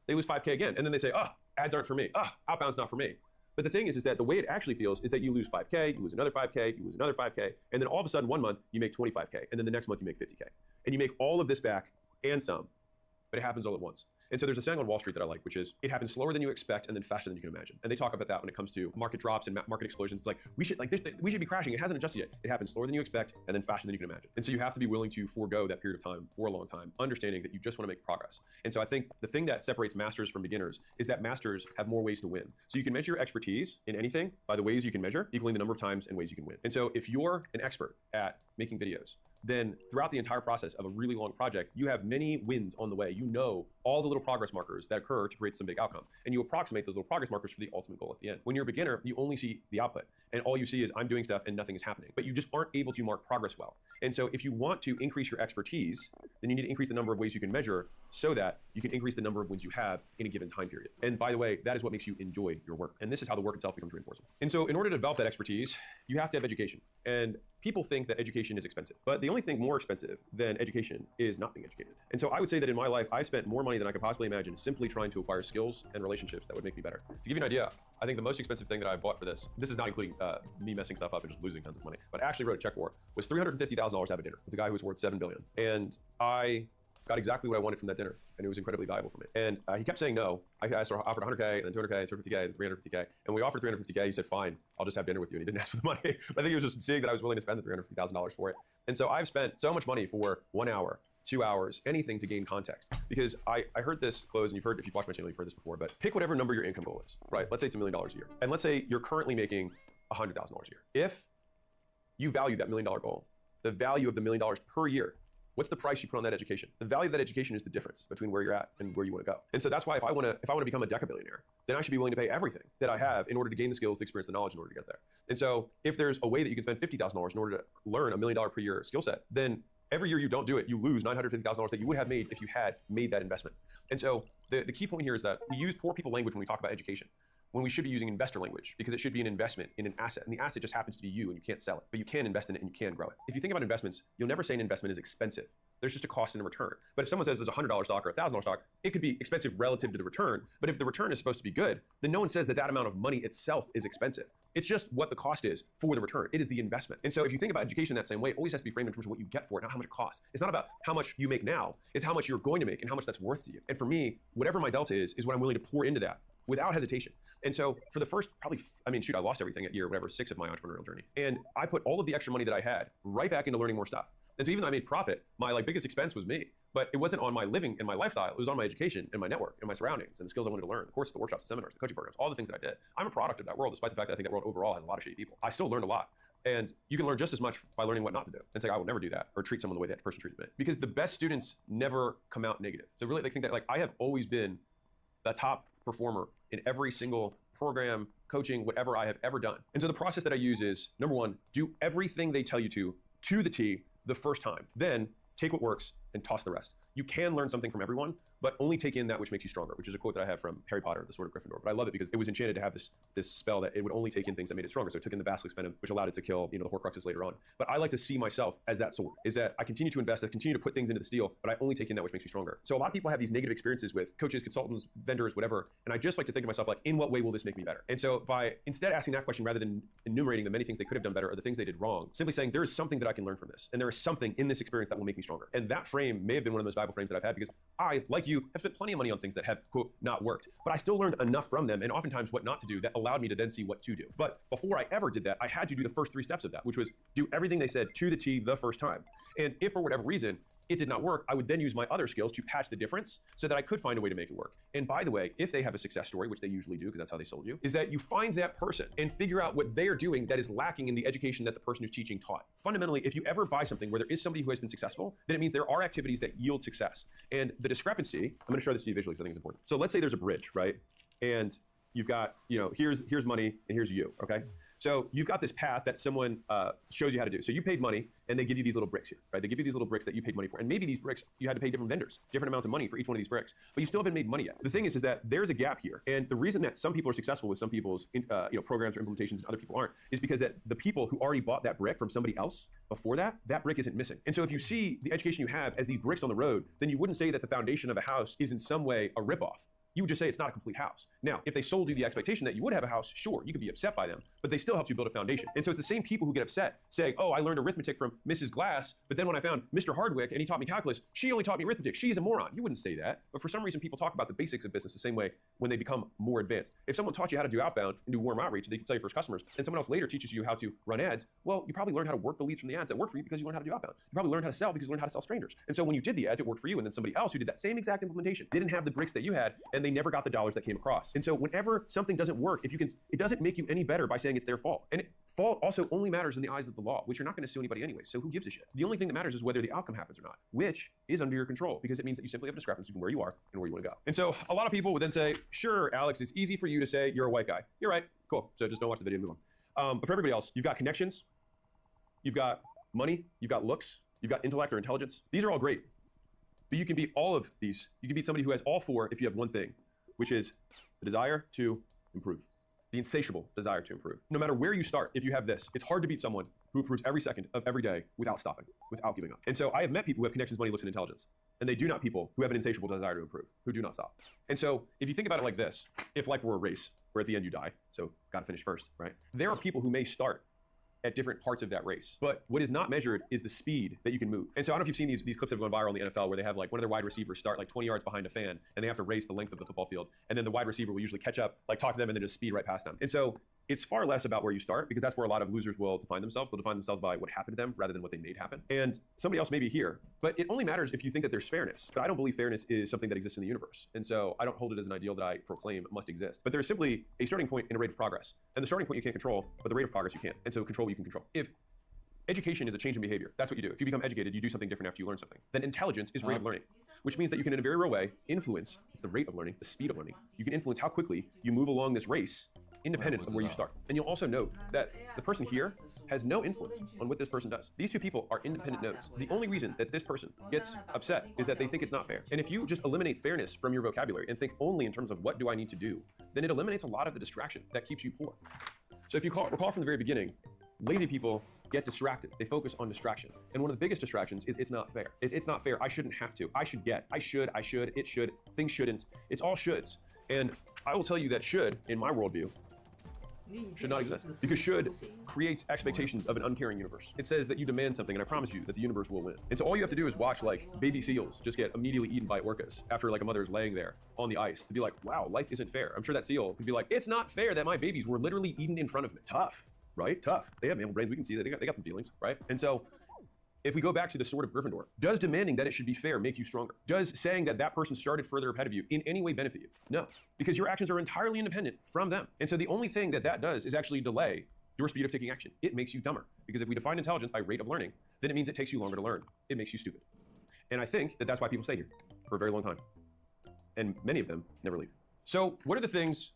they lose 5K again. And then they say, ads aren't for me. Outbound's not for me. But the thing is that the way it actually feels is that you lose 5K, you lose another 5K, you lose another 5K. And then all of a sudden 1 month, you make 25K. And then the next month you make 50K. And you make all of this back and some, but it happens all at once. And so there's a saying on Wall Street that I like, which is it happens slower than you expect and then faster than you can imagine. And they talk about that when it comes to market drops and market explosions. It's like we should be crashing. It hasn't adjusted yet. It happens slower than you expect and then faster than you can imagine. And so you have to be willing to forego that period of time for a long time, understanding that you just want to make progress. And so I think the thing that separates masters from beginners is that masters have more ways to win. So you can measure your expertise in anything by the ways you can measure, equaling the number of times and ways you can win. And so if you're an expert at making videos, then throughout the entire process of a really long project, you have many wins on the way. You know all the little progress markers that occur to create some big outcome. And you approximate those little progress markers for the ultimate goal at the end. When you're a beginner, you only see the output. And all you see is I'm doing stuff and nothing is happening. But you just aren't able to mark progress well. And so if you want to increase your expertise, then you need to increase the number of ways you can measure so that you can increase the number of wins you have in a given time period. And by the way, that is what makes you enjoy your work. And this is how the work itself becomes reinforcing. And so in order to develop that expertise, you have to have education. And people think that education is expensive, but the only thing more expensive than education is not being educated. And so I would say that in my life, I spent more money than I could possibly imagine simply trying to acquire skills and relationships that would make me better. To give you an idea, I think the most expensive thing that I bought for this is not including me messing stuff up and just losing tons of money, but I actually wrote a check for, was $350,000 to have a dinner with a guy who was worth $7 billion. And I got exactly what I wanted from that dinner, and it was incredibly valuable for me. And he kept saying no. I offered 100K, and then 200K, and 250K, and 350K. And we offered 350K. He said, fine, I'll just have dinner with you. And he didn't ask for the money. But I think he was just seeing that I was willing to spend the $350,000 for it. And so I've spent so much money for 1 hour, 2 hours, anything to gain context. Because I heard this close, and you've heard, if you've watched my channel, you've heard this before, but pick whatever number your income goal is, right? Let's say it's $1 million a year. And let's say you're currently making $100,000 a year. If you value that $1 million goal, the value of the $1 million per year, what's the price you put on that education? The value of that education is the difference between where you're at and where you want to go. And so that's why if I want to become a decabillionaire, then I should be willing to pay everything that I have in order to gain the skills, the experience, the knowledge in order to get there. And so if there's a way that you can spend $50,000 in order to learn $1 million per year skill set, then every year you don't do it, you lose $950,000 that you would have made if you had made that investment. And so the key point here is that we use poor people language when we talk about education, when we should be using investor language, because it should be an investment in an asset. And the asset just happens to be you, and you can't sell it, but you can invest in it and you can grow it. If you think about investments, you'll never say an investment is expensive. There's just a cost and a return. But if someone says there's a $100 stock or a $1,000 stock, it could be expensive relative to the return. But if the return is supposed to be good, then no one says that that amount of money itself is expensive. It's just what the cost is for the return. It is the investment. And so if you think about education that same way, it always has to be framed in terms of what you get for it, not how much it costs. It's not about how much you make now. It's how much you're going to make and how much that's worth to you. And for me, whatever my delta is what I'm willing to pour into that without hesitation. And so for the first I lost everything at year, 6 of my entrepreneurial journey. And I put all of the extra money that I had right back into learning more stuff. And so even though I made profit, my biggest expense was me. But it wasn't on my living and my lifestyle. It was on my education and my network and my surroundings and the skills I wanted to learn, the courses, the workshops, the seminars, the coaching programs, all the things that I did. I'm a product of that world, despite the fact that I think that world overall has a lot of shitty people. I still learned a lot. And you can learn just as much by learning what not to do and say, I will never do that, or treat someone the way that person treated me. Because the best students never come out negative. So really think that I have always been the top performer in every single program, coaching, whatever I have ever done. And so the process that I use is, number one, do everything they tell you to the T the first time. Then take what works and toss the rest. You can learn something from everyone, but only take in that which makes you stronger, which is a quote that I have from Harry Potter, the Sword of Gryffindor. But I love it because it was enchanted to have this spell that it would only take in things that made it stronger. So it took in the Basilisk Venom, which allowed it to kill, the Horcruxes later on. But I like to see myself as that sword, is that I continue to invest, I continue to put things into the steel, but I only take in that which makes me stronger. So a lot of people have these negative experiences with coaches, consultants, vendors, whatever. And I just like to think to myself, in what way will this make me better? And so by instead asking that question rather than enumerating the many things they could have done better or the things they did wrong, simply saying there is something that I can learn from this. And there is something in this experience that will make me stronger. And that frame may have been one of the most valuable frames that I've had because I, like you, have spent plenty of money on things that have, quote, not worked. But I still learned enough from them and oftentimes what not to do that allowed me to then see what to do. But before I ever did that, I had to do the first 3 steps of that, which was do everything they said to the T the first time. And if for whatever reason, it did not work, I would then use my other skills to patch the difference so that I could find a way to make it work. And by the way, if they have a success story, which they usually do because that's how they sold you, is that you find that person and figure out what they are doing that is lacking in the education that the person who's teaching taught. Fundamentally, if you ever buy something where there is somebody who has been successful, then it means there are activities that yield success. And the discrepancy, I'm gonna show this to you visually because I think it's important. So let's say there's a bridge, right? And you've got, here's money and here's you, okay? So you've got this path that someone shows you how to do. So you paid money and they give you these little bricks here, right? They give you these little bricks that you paid money for. And maybe these bricks, you had to pay different vendors, different amounts of money for each one of these bricks, but you still haven't made money yet. The thing is that there's a gap here. And the reason that some people are successful with some people's programs or implementations and other people aren't is because that the people who already bought that brick from somebody else before that brick isn't missing. And so if you see the education you have as these bricks on the road, then you wouldn't say that the foundation of a house is in some way a ripoff. You would just say it's not a complete house. Now, if they sold you the expectation that you would have a house, sure, you could be upset by them, but they still helped you build a foundation. And so it's the same people who get upset saying, oh, I learned arithmetic from Mrs. Glass, but then when I found Mr. Hardwick and he taught me calculus, she only taught me arithmetic. She's a moron. You wouldn't say that. But for some reason, people talk about the basics of business the same way when they become more advanced. If someone taught you how to do outbound and do warm outreach so they could sell your first customers, and someone else later teaches you how to run ads, well, you probably learned how to work the leads from the ads that work for you because you learned how to do outbound. You probably learned how to sell because you learned how to sell strangers. And so when you did the ads, it worked for you. And then somebody else who did that same exact implementation didn't have the bricks that you had, and they never got the dollars that came across. And so whenever something doesn't work, it doesn't make you any better by saying it's their fault. And Fault also only matters in the eyes of the law, which you're not going to sue anybody anyway, so who gives a shit? The only thing that matters is whether the outcome happens or not, which is under your control, because it means that you simply have a discrepancy between where you are and where you want to go. And so a lot of people would then say, sure, Alex, it's easy for you to say you're a white guy. You're right, cool, so just don't watch the video and move on. But for everybody else, you've got connections, you've got money, you've got looks, you've got intellect or intelligence. These are all great, but you can beat all of these. You can beat somebody who has all four if you have one thing, which is the desire to improve. The insatiable desire to improve. No matter where you start, if you have this, it's hard to beat someone who improves every second of every day without stopping, without giving up. And so I have met people who have connections, money, looks, and intelligence, and they do not people who have an insatiable desire to improve, who do not stop. And so if you think about it like this, if life were a race where at the end you die, so gotta finish first, right? There are people who may start at different parts of that race. But what is not measured is the speed that you can move. And so I don't know if you've seen these clips that have gone viral in the NFL where they have like one of their wide receivers start like 20 yards behind a fan and they have to race the length of the football field. And then the wide receiver will usually catch up, like talk to them and then just speed right past them. And so it's far less about where you start because that's where a lot of losers will define themselves. They'll define themselves by what happened to them rather than what they made happen. And somebody else may be here, but it only matters if you think that there's fairness. But I don't believe fairness is something that exists in the universe. And so I don't hold it as an ideal that I proclaim must exist. But there's simply a starting point and a rate of progress. And the starting point you can't control, but the rate of progress you can. And so control what you can control. If education is a change in behavior, that's what you do. If you become educated, you do something different after you learn something. Then intelligence is rate of learning, which means that you can in a very real way influence, it's the rate of learning, the speed of learning. You can influence how quickly you move along this race independent of where you start. And you'll also note that the person here has no influence on what this person does. These two people are independent nodes. The only reason that this person gets upset is that they think it's not fair. And if you just eliminate fairness from your vocabulary and think only in terms of what do I need to do, then it eliminates a lot of the distraction that keeps you poor. So if you recall from the very beginning, lazy people get distracted. They focus on distraction. And one of the biggest distractions is it's not fair. It's not fair. I shouldn't have to. I should get. I should. It should. Things shouldn't. It's all shoulds. And I will tell you that should, in my worldview, should not exist. Because should creates expectations of an uncaring universe. It says that you demand something, and I promise you that the universe will win. And so all you have to do is watch like baby seals just get immediately eaten by orcas after like a mother is laying there on the ice to be like, wow, life isn't fair. I'm sure that seal could be like, it's not fair that my babies were literally eaten in front of me. Tough, right? Tough. They have mammal brains. We can see that they got some feelings, right? And so if we go back to the sword of Gryffindor, does demanding that it should be fair make you stronger? Does saying that that person started further ahead of you in any way benefit you? No, because your actions are entirely independent from them. And so the only thing that that does is actually delay your speed of taking action. It makes you dumber. Because if we define intelligence by rate of learning, then it means it takes you longer to learn. It makes you stupid. And I think that that's why people stay here for a very long time. And many of them never leave. So what are the things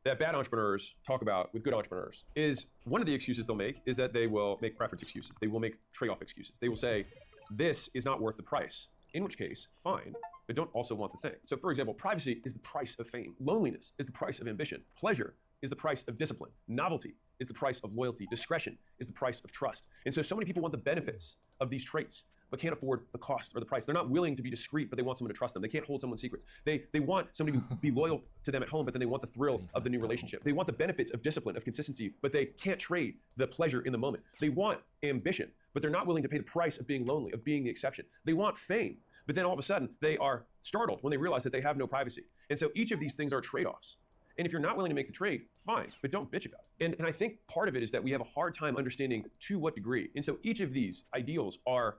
that bad entrepreneurs talk about with good entrepreneurs? Is one of the excuses they'll make is that they will make preference excuses. They will make trade-off excuses. They will say, this is not worth the price, in which case, fine, but don't also want the thing. So for example, privacy is the price of fame. Loneliness is the price of ambition. Pleasure is the price of discipline. Novelty is the price of loyalty. Discretion is the price of trust. And so many people want the benefits of these traits, but can't afford the cost or the price. They're not willing to be discreet, but they want someone to trust them. They can't hold someone's secrets. They want somebody to be loyal to them at home, but then they want the thrill of the new relationship. They want the benefits of discipline, of consistency, but they can't trade the pleasure in the moment. They want ambition, but they're not willing to pay the price of being lonely, of being the exception. They want fame, but then all of a sudden they are startled when they realize that they have no privacy. And so each of these things are trade-offs. And if you're not willing to make the trade, fine, but don't bitch about it. And I think part of it is that we have a hard time understanding to what degree. And so each of these ideals are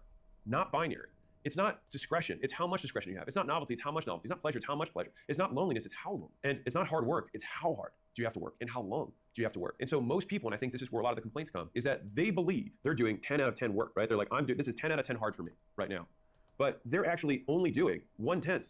not binary. It's not discretion, it's how much discretion you have. It's not novelty, it's how much novelty. It's not pleasure, it's how much pleasure. It's not loneliness, it's how long. And it's not hard work, it's how hard do you have to work and how long do you have to work. And so most people, and I think this is where a lot of the complaints come, is that they believe they're doing 10 out of 10 work, right? They're like, this is 10 out of 10 hard for me right now. But they're actually only doing 1/10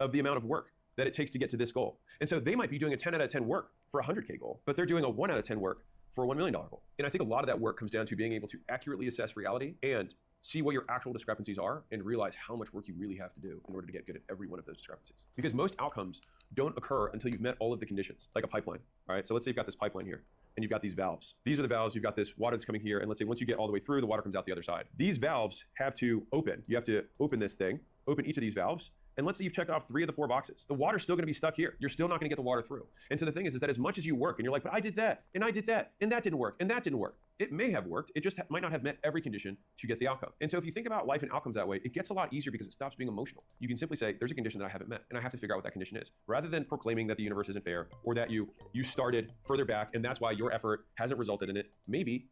of the amount of work that it takes to get to this goal. And so they might be doing a 10 out of 10 work for a 100K goal, but they're doing a 1 out of 10 work for a $1 million goal. And I think a lot of that work comes down to being able to accurately assess reality and see what your actual discrepancies are and realize how much work you really have to do in order to get good at every one of those discrepancies. Because most outcomes don't occur until you've met all of the conditions, like a pipeline. All right, so let's say you've got this pipeline here and you've got these valves. These are the valves, you've got this water that's coming here, and let's say once you get all the way through, the water comes out the other side. These valves have to open. You have to open this thing, open each of these valves, and let's say you've checked off 3 of the 4 boxes. The water's still gonna be stuck here. You're still not gonna get the water through. And so the thing is that as much as you work and you're like, but I did that, and I did that, and that didn't work, and that didn't work. It may have worked, it just might not have met every condition to get the outcome. And so if you think about life and outcomes that way, it gets a lot easier because it stops being emotional. You can simply say, there's a condition that I haven't met, and I have to figure out what that condition is. Rather than proclaiming that the universe isn't fair, or that you started further back, and that's why your effort hasn't resulted in it. Maybe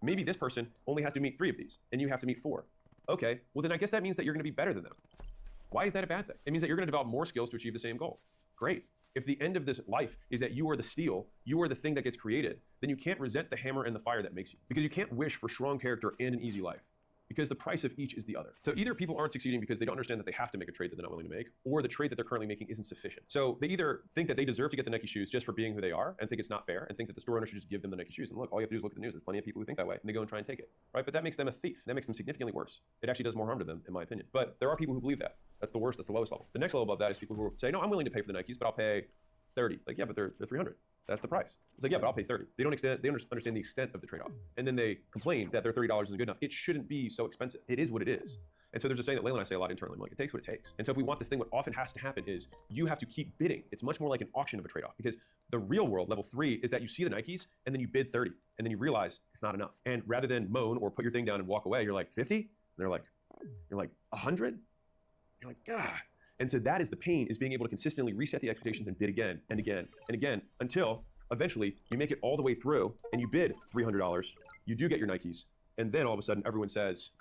this person only has to meet 3 of these, and you have to meet 4. Okay, well then I guess that means that you're gonna be better than them. Why is that a bad thing? It means that you're gonna develop more skills to achieve the same goal. Great. If the end of this life is that you are the steel, you are the thing that gets created, then you can't resent the hammer and the fire that makes you. Because you can't wish for strong character and an easy life. Because the price of each is the other. So either people aren't succeeding because they don't understand that they have to make a trade that they're not willing to make, or the trade that they're currently making isn't sufficient. So they either think that they deserve to get the Nike shoes just for being who they are and think it's not fair and think that the store owner should just give them the Nike shoes. And look, all you have to do is look at the news. There's plenty of people who think that way and they go and try and take it, right? But that makes them a thief. That makes them significantly worse. It actually does more harm to them, in my opinion. But there are people who believe that. That's the worst, that's the lowest level. The next level above that is people who say, no, I'm willing to pay for the Nikes, but I'll pay 30. It's like, yeah, but they're 300. That's the price. It's like, yeah, but I'll pay 30. They don't understand the extent of the trade-off. And then they complain that their $30 isn't good enough. It shouldn't be so expensive. It is what it is. And so there's a saying that Layla and I say a lot internally. I'm like, it takes what it takes. And so if we want this thing, what often has to happen is you have to keep bidding. It's much more like an auction of a trade-off, because the real world, level 3, is that you see the Nikes and then you bid 30 and then you realize it's not enough. And rather than moan or put your thing down and walk away, you're like, 50? And you're like 100? You're like, God. And so that is the pain, is being able to consistently reset the expectations and bid again and again and again until eventually you make it all the way through and you bid $300. You do get your Nikes. And then all of a sudden everyone says,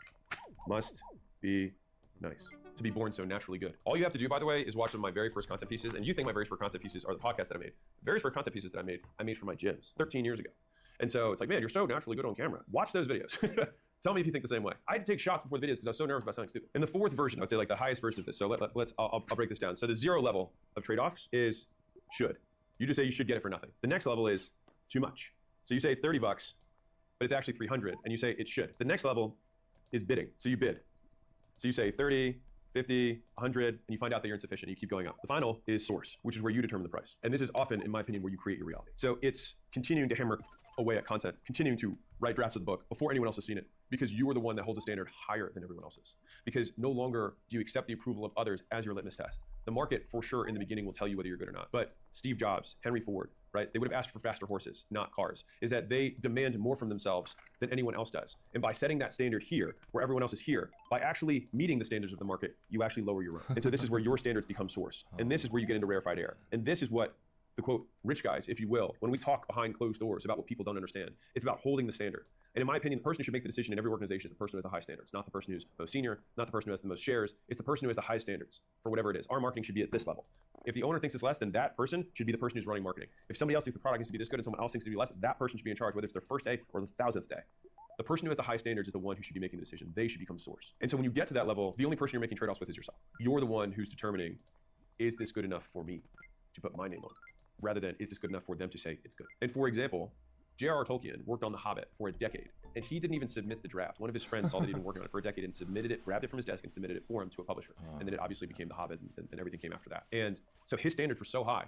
must be nice to be born so naturally good. All you have to do, by the way, is watch one of my very first content pieces. And you think my very first content pieces are the podcast that I made. The very first content pieces that I made for my gyms 13 years ago. And so it's like, man, you're so naturally good on camera. Watch those videos. Tell me if you think the same way. I had to take shots before the videos because I was so nervous about sounding stupid. In the fourth version, I would say like the highest version of this. So I'll break this down. So the 0 level of trade-offs is should. You just say you should get it for nothing. The next level is too much. So you say it's 30 bucks, but it's actually 300, and you say it should. The next level is bidding. So you bid. So you say 30, 50, 100, and you find out that you're insufficient. You keep going up. The final is source, which is where you determine the price. And this is often, in my opinion, where you create your reality. So it's continuing to hammer away at content, continuing to write drafts of the book before anyone else has seen it, because you are the one that holds a standard higher than everyone else's. Because no longer do you accept the approval of others as your litmus test. The market, for sure, in the beginning will tell you whether you're good or not. But Steve Jobs, Henry Ford, right? They would have asked for faster horses, not cars. Is that they demand more from themselves than anyone else does. And by setting that standard here, where everyone else is here, by actually meeting the standards of the market, you actually lower your own. And so this is where your standards become source. And this is where you get into rarefied air. And this is what the quote, rich guys, if you will, when we talk behind closed doors about what people don't understand, it's about holding the standard. And in my opinion, the person who should make the decision in every organization is the person who has the high standards, not the person who's most senior, not the person who has the most shares. It's the person who has the highest standards for whatever it is. Our marketing should be at this level. If the owner thinks it's less, then that person should be the person who's running marketing. If somebody else thinks the product needs to be this good and someone else thinks it to be less, that person should be in charge, whether it's their first day or the 1000th day. The person who has the high standards is the one who should be making the decision. They should become source. And so when you get to that level, the only person you're making trade-offs with is yourself. You're the one who's determining, is this good enough for me to put my name on, rather than is this good enough for them to say it's good. And for example, J.R.R. Tolkien worked on The Hobbit for a decade, and he didn't even submit the draft. One of his friends saw that he'd been working on it for a decade and submitted it, grabbed it from his desk and submitted it for him to a publisher. And then it obviously became The Hobbit, and everything came after that. And so his standards were so high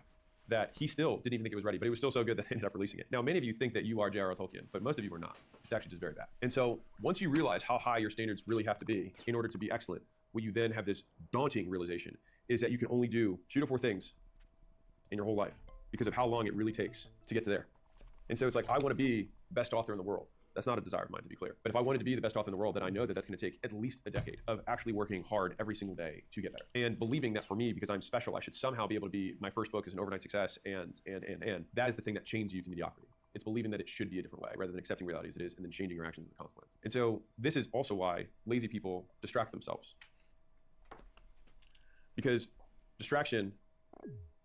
that he still didn't even think it was ready, but it was still so good that they ended up releasing it. Now, many of you think that you are J.R.R. Tolkien, but most of you are not. It's actually just very bad. And so once you realize how high your standards really have to be in order to be excellent, what you then have this daunting realization is that you can only do 2 to 4 things in your whole life because of how long it really takes to get to there. And so it's like, I want to be the best author in the world. That's not a desire of mine, to be clear. But if I wanted to be the best author in the world, then I know that that's going to take at least a decade of actually working hard every single day to get there. And believing that for me, because I'm special, I should somehow be able to be, my first book is an overnight success, and that is the thing that chains you to mediocrity. It's believing that it should be a different way, rather than accepting reality as it is and then changing your actions as a consequence. And so this is also why lazy people distract themselves. Because distraction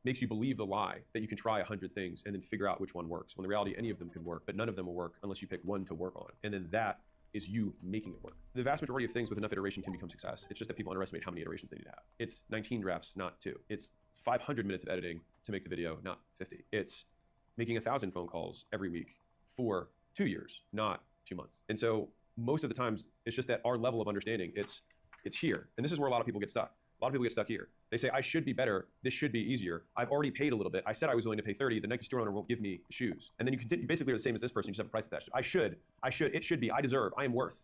makes you believe the lie that you can try 100 things and then figure out which one works, when in reality any of them can work, but none of them will work unless you pick one to work on. And then that is you making it work. The vast majority of things with enough iteration can become success. It's just that people underestimate how many iterations they need to have. It's 19 drafts, not 2. It's 500 minutes of editing to make the video, not 50. It's making 1,000 phone calls every week for 2 years, not 2 months. And so most of the times, it's just that our level of understanding, it's here. And this is where a lot of people get stuck. A lot of people get stuck here. They say, I should be better. This should be easier. I've already paid a little bit. I said I was willing to pay 30. The Nike store owner won't give me the shoes. And then you continue, basically are the same as this person. You just have a price attached. I should, it should be, I deserve, I am worth.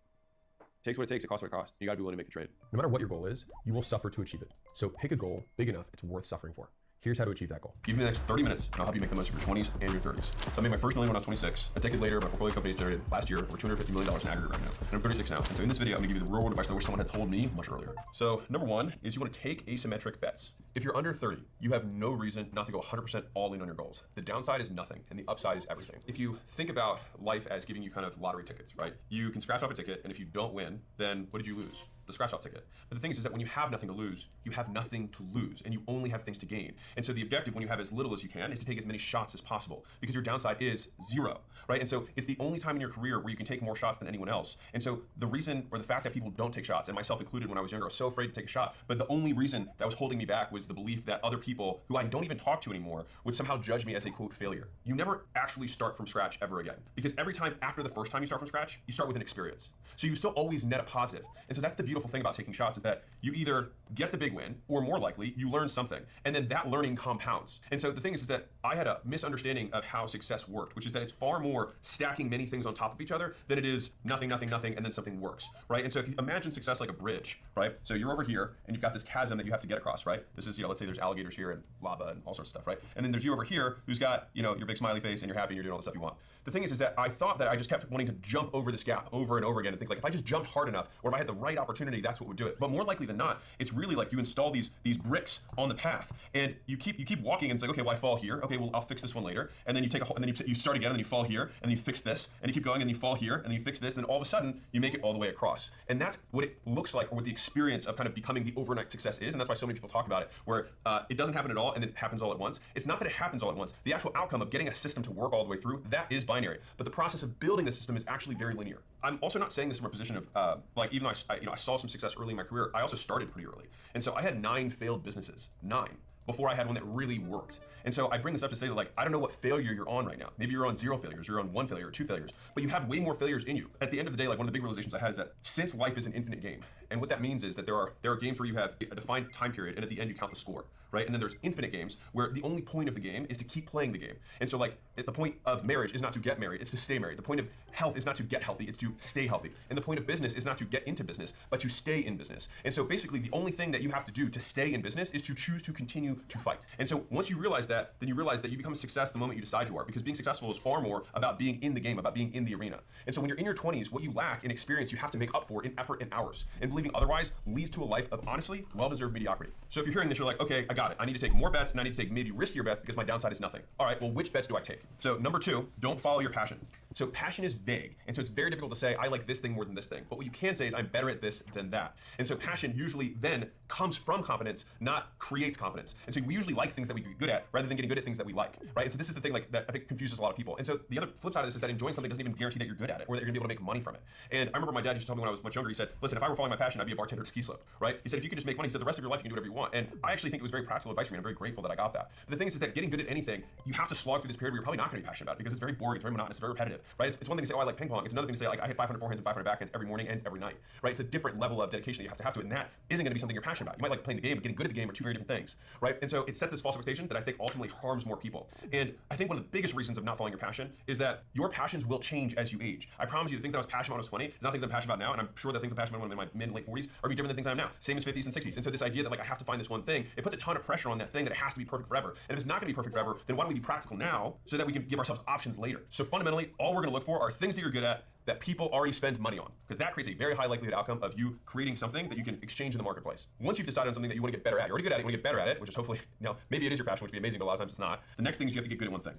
It takes what it takes, it costs what it costs. You gotta be willing to make the trade. No matter what your goal is, you will suffer to achieve it. So pick a goal big enough, it's worth suffering for. Here's how to achieve that goal. Give me the next 30 minutes and I'll help you make the most of your 20s and your 30s. So I made my first million when I was 26. A decade later, my portfolio company generated last year over $250 million in aggregate revenue. And I'm 36 now. And so in this video, I'm gonna give you the real world advice that I wish someone had told me much earlier. So number 1 is you wanna take asymmetric bets. If you're under 30, you have no reason not to go 100% all in on your goals. The downside is nothing, and the upside is everything. If you think about life as giving you kind of lottery tickets, right? You can scratch off a ticket, and if you don't win, then what did you lose? The scratch-off ticket. But the thing is that when you have nothing to lose, you have nothing to lose, and you only have things to gain. And so the objective, when you have as little as you can, is to take as many shots as possible, because your downside is 0, right? And so it's the only time in your career where you can take more shots than anyone else. And so the reason, or the fact that people don't take shots, and myself included when I was younger, I was so afraid to take a shot, but the only reason that was holding me back was the belief that other people, who I don't even talk to anymore, would somehow judge me as a, quote, failure. You never actually start from scratch ever again, because every time after the first time you start from scratch, you start with an experience. So you still always net a positive. And so that's the beautiful thing about taking shots, is that you either get the big win, or more likely, you learn something, and then that learning compounds. And so the thing is that I had a misunderstanding of how success worked, which is that it's far more stacking many things on top of each other than it is nothing, nothing, nothing, and then something works, right? And so if you imagine success like a bridge, right? So you're over here, and you've got this chasm that you have to get across, right? This is, let's say there's alligators here and lava and all sorts of stuff, right? And then there's you over here who's got, your big smiley face and you're happy and you're doing all the stuff you want. The thing is that I thought that I just kept wanting to jump over this gap over and over again and think like, if I just jumped hard enough, or if I had the right opportunity, that's what would do it. But more likely than not, it's really like you install these bricks on the path, and you keep walking, and it's like, okay, well, I fall here. Okay, well, I'll fix this one later. And then you take and then you start again, and then you fall here, and then you fix this, and you keep going, and you fall here, and then you fix this, and then all of a sudden you make it all the way across. And that's what it looks like, or what the experience of kind of becoming the overnight success is. And that's why so many people talk about it, where it doesn't happen at all, and then it happens all at once. It's not that it happens all at once. The actual outcome of getting a system to work all the way through, that is binary. But the process of building the system is actually very linear. I'm also not saying this from a position of even though I saw some success early in my career, I also started pretty early. And so I had 9 failed businesses, 9, before I had one that really worked. And so I bring this up to say that, like, I don't know what failure you're on right now. Maybe you're on 0 failures, you're on 1 failure or 2 failures, but you have way more failures in you. At the end of the day, like, one of the big realizations I had is that since life is an infinite game, and what that means is that there are games where you have a defined time period, and at the end you count the score, right? And then there's infinite games where the only point of the game is to keep playing the game. And so, like, the point of marriage is not to get married, it's to stay married. The point of health is not to get healthy, it's to stay healthy. And the point of business is not to get into business, but to stay in business. And so basically the only thing that you have to do to stay in business is to choose to continue to fight. And so once you realize that, then you realize that you become a success the moment you decide you are, because being successful is far more about being in the game, about being in the arena. And so when you're in your 20s, what you lack in experience, you have to make up for in effort and hours. And believing otherwise leads to a life of, honestly, well-deserved mediocrity. So if you're hearing this, you're like, okay, I got it. I need to take more bets, and I need to take maybe riskier bets because my downside is nothing. All right, well, which bets do I take? So number 2, don't follow your passion. So passion is vague, and so it's very difficult to say, I like this thing more than this thing. But what you can say is, I'm better at this than that. And so passion usually then comes from competence, not creates competence. And so we usually like things that we get good at rather than getting good at things that we like, right? And so this is the thing that I think confuses a lot of people. And so the other flip side of this is that enjoying something doesn't even guarantee that you're good at it or that you're gonna be able to make money from it. And I remember my dad used to tell me when I was much younger, he said, listen, if I were following my passion, I'd be a bartender at ski slope, right? He said, if you could just make money, he said, the rest of your life you can do whatever you want. And I actually think it was very practical advice for me, and I'm very grateful that I got that. But the thing is that getting good at anything, you have to slog through this period where you're probably not gonna be passionate about it, because it's very boring, it's very monotonous, it's very repetitive, right? It's one thing to say, oh, I like ping pong. It's another thing to say, like, I hit 500 forehands and 500 backhands every morning and every night, right? It's a different level of dedication that you have to it, and that isn't gonna be something you're passionate about. You might like playing the game, but getting good at the game are 2 very different things, right? And so it sets this false expectation that I think ultimately harms more people. And I think one of the biggest reasons of not following your passion is that your passions will change as you age. I promise you, the things that I was passionate about when I was 20 is not things I'm passionate about now, and I'm sure the things I'm passionate about when I'm in my mid and late 40s are be different than things I am now. Same as 50s and 60s. And so this idea that, like, I have to find this one thing, it puts a ton of pressure on that thing that it has to be perfect forever. And if it's not gonna be perfect forever, then why don't we be practical now so that we can give ourselves options later? So fundamentally, all we're gonna look for are things that you're good at that people already spend money on, because that creates a very high likelihood outcome of you creating something that you can exchange in the marketplace. Once you've decided on something that you want to get better at, you're already good at it, you want to get better at it, which is hopefully, maybe it is your passion, which would be amazing, but a lot of times it's not. The next thing is you have to get good at one thing.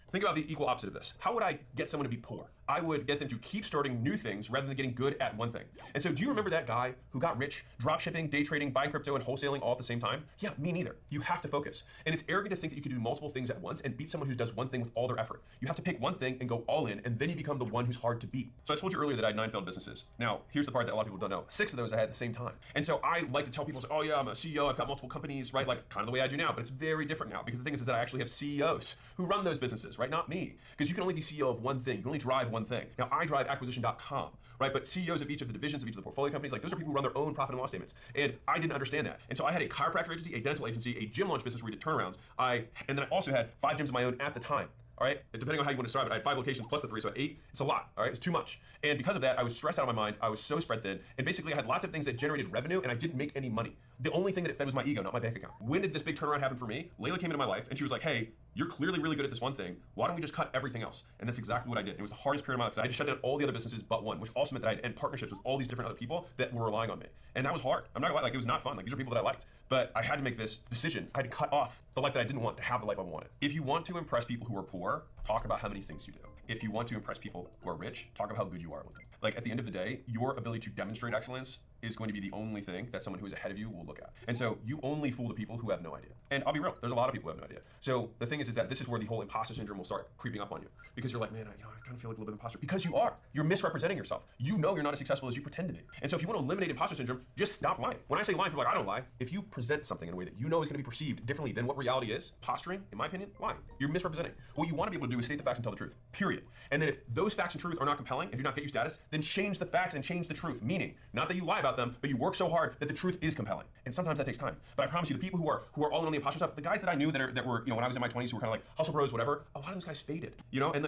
Think about the equal opposite of this. How would I get someone to be poor? I would get them to keep starting new things rather than getting good at one thing. And so do you remember that guy who got rich, drop shipping, day trading, buying crypto, and wholesaling all at the same time? Yeah, me neither. You have to focus. And it's arrogant to think that you can do multiple things at once and beat someone who does one thing with all their effort. You have to pick one thing and go all in, and then you become the one who's hard to beat. So I told you earlier that I had 9 failed businesses. Now, here's the part that a lot of people don't know. 6 of those I had at the same time. And so I like to tell people, oh yeah, I'm a CEO, I've got multiple companies, right? Like kind of the way I do now, but it's very different now, because the thing is that I actually have CEOs who run those businesses, right? Not me. Because you can only be CEO of one thing. You can only drive one thing. Now, I drive acquisition.com, right? But CEOs of each of the divisions of each of the portfolio companies, like those are people who run their own profit and loss statements. And I didn't understand that. And so I had a chiropractor agency, a dental agency, a gym launch business where we did turnarounds. And then I also had 5 gyms of my own at the time. All right, depending on how you want to start, but I had 5 locations plus the 3, so I had 8. It's a lot, all right? It's too much. And because of that, I was stressed out of my mind. I was so spread thin. And basically, I had lots of things that generated revenue, and I didn't make any money. The only thing that it fed was my ego, not my bank account. When did this big turnaround happen for me? Layla came into my life and she was like, hey, you're clearly really good at this one thing. Why don't we just cut everything else? And that's exactly what I did. It was the hardest period of my life because I had to shut down all the other businesses but one, which also meant that I had to end partnerships with all these different other people that were relying on me. And that was hard. I'm not gonna lie, like it was not fun. Like these are people that I liked. But I had to make this decision. I had to cut off the life that I didn't want to have the life I wanted. If you want to impress people who are poor, talk about how many things you do. If you want to impress people who are rich, talk about how good you are with them. Like at the end of the day, your ability to demonstrate excellence is going to be the only thing that someone who is ahead of you will look at. And so you only fool the people who have no idea. And I'll be real, there's a lot of people who have no idea. So the thing is that this is where the whole imposter syndrome will start creeping up on you. Because you're like, man, I kind of feel like a little bit of imposter. Because you are. You're misrepresenting yourself. You know you're not as successful as you pretend to be. And so if you want to eliminate imposter syndrome, just stop lying. When I say lying, people are like, I don't lie. If you present something in a way that you know is going to be perceived differently than what reality is, posturing, in my opinion, lying. You're misrepresenting. What you want to be able to do is state the facts and tell the truth, period. And then if those facts and truth are not compelling and do not get you status, then change the facts and change the truth. Meaning, not that you lie about them, but you work so hard that the truth is compelling. And sometimes that takes time. But I promise you, the people who are all in on the imposter stuff, the guys that I knew that were, when I was in my 20s who were kind of like hustle bros, whatever, a lot of those guys faded,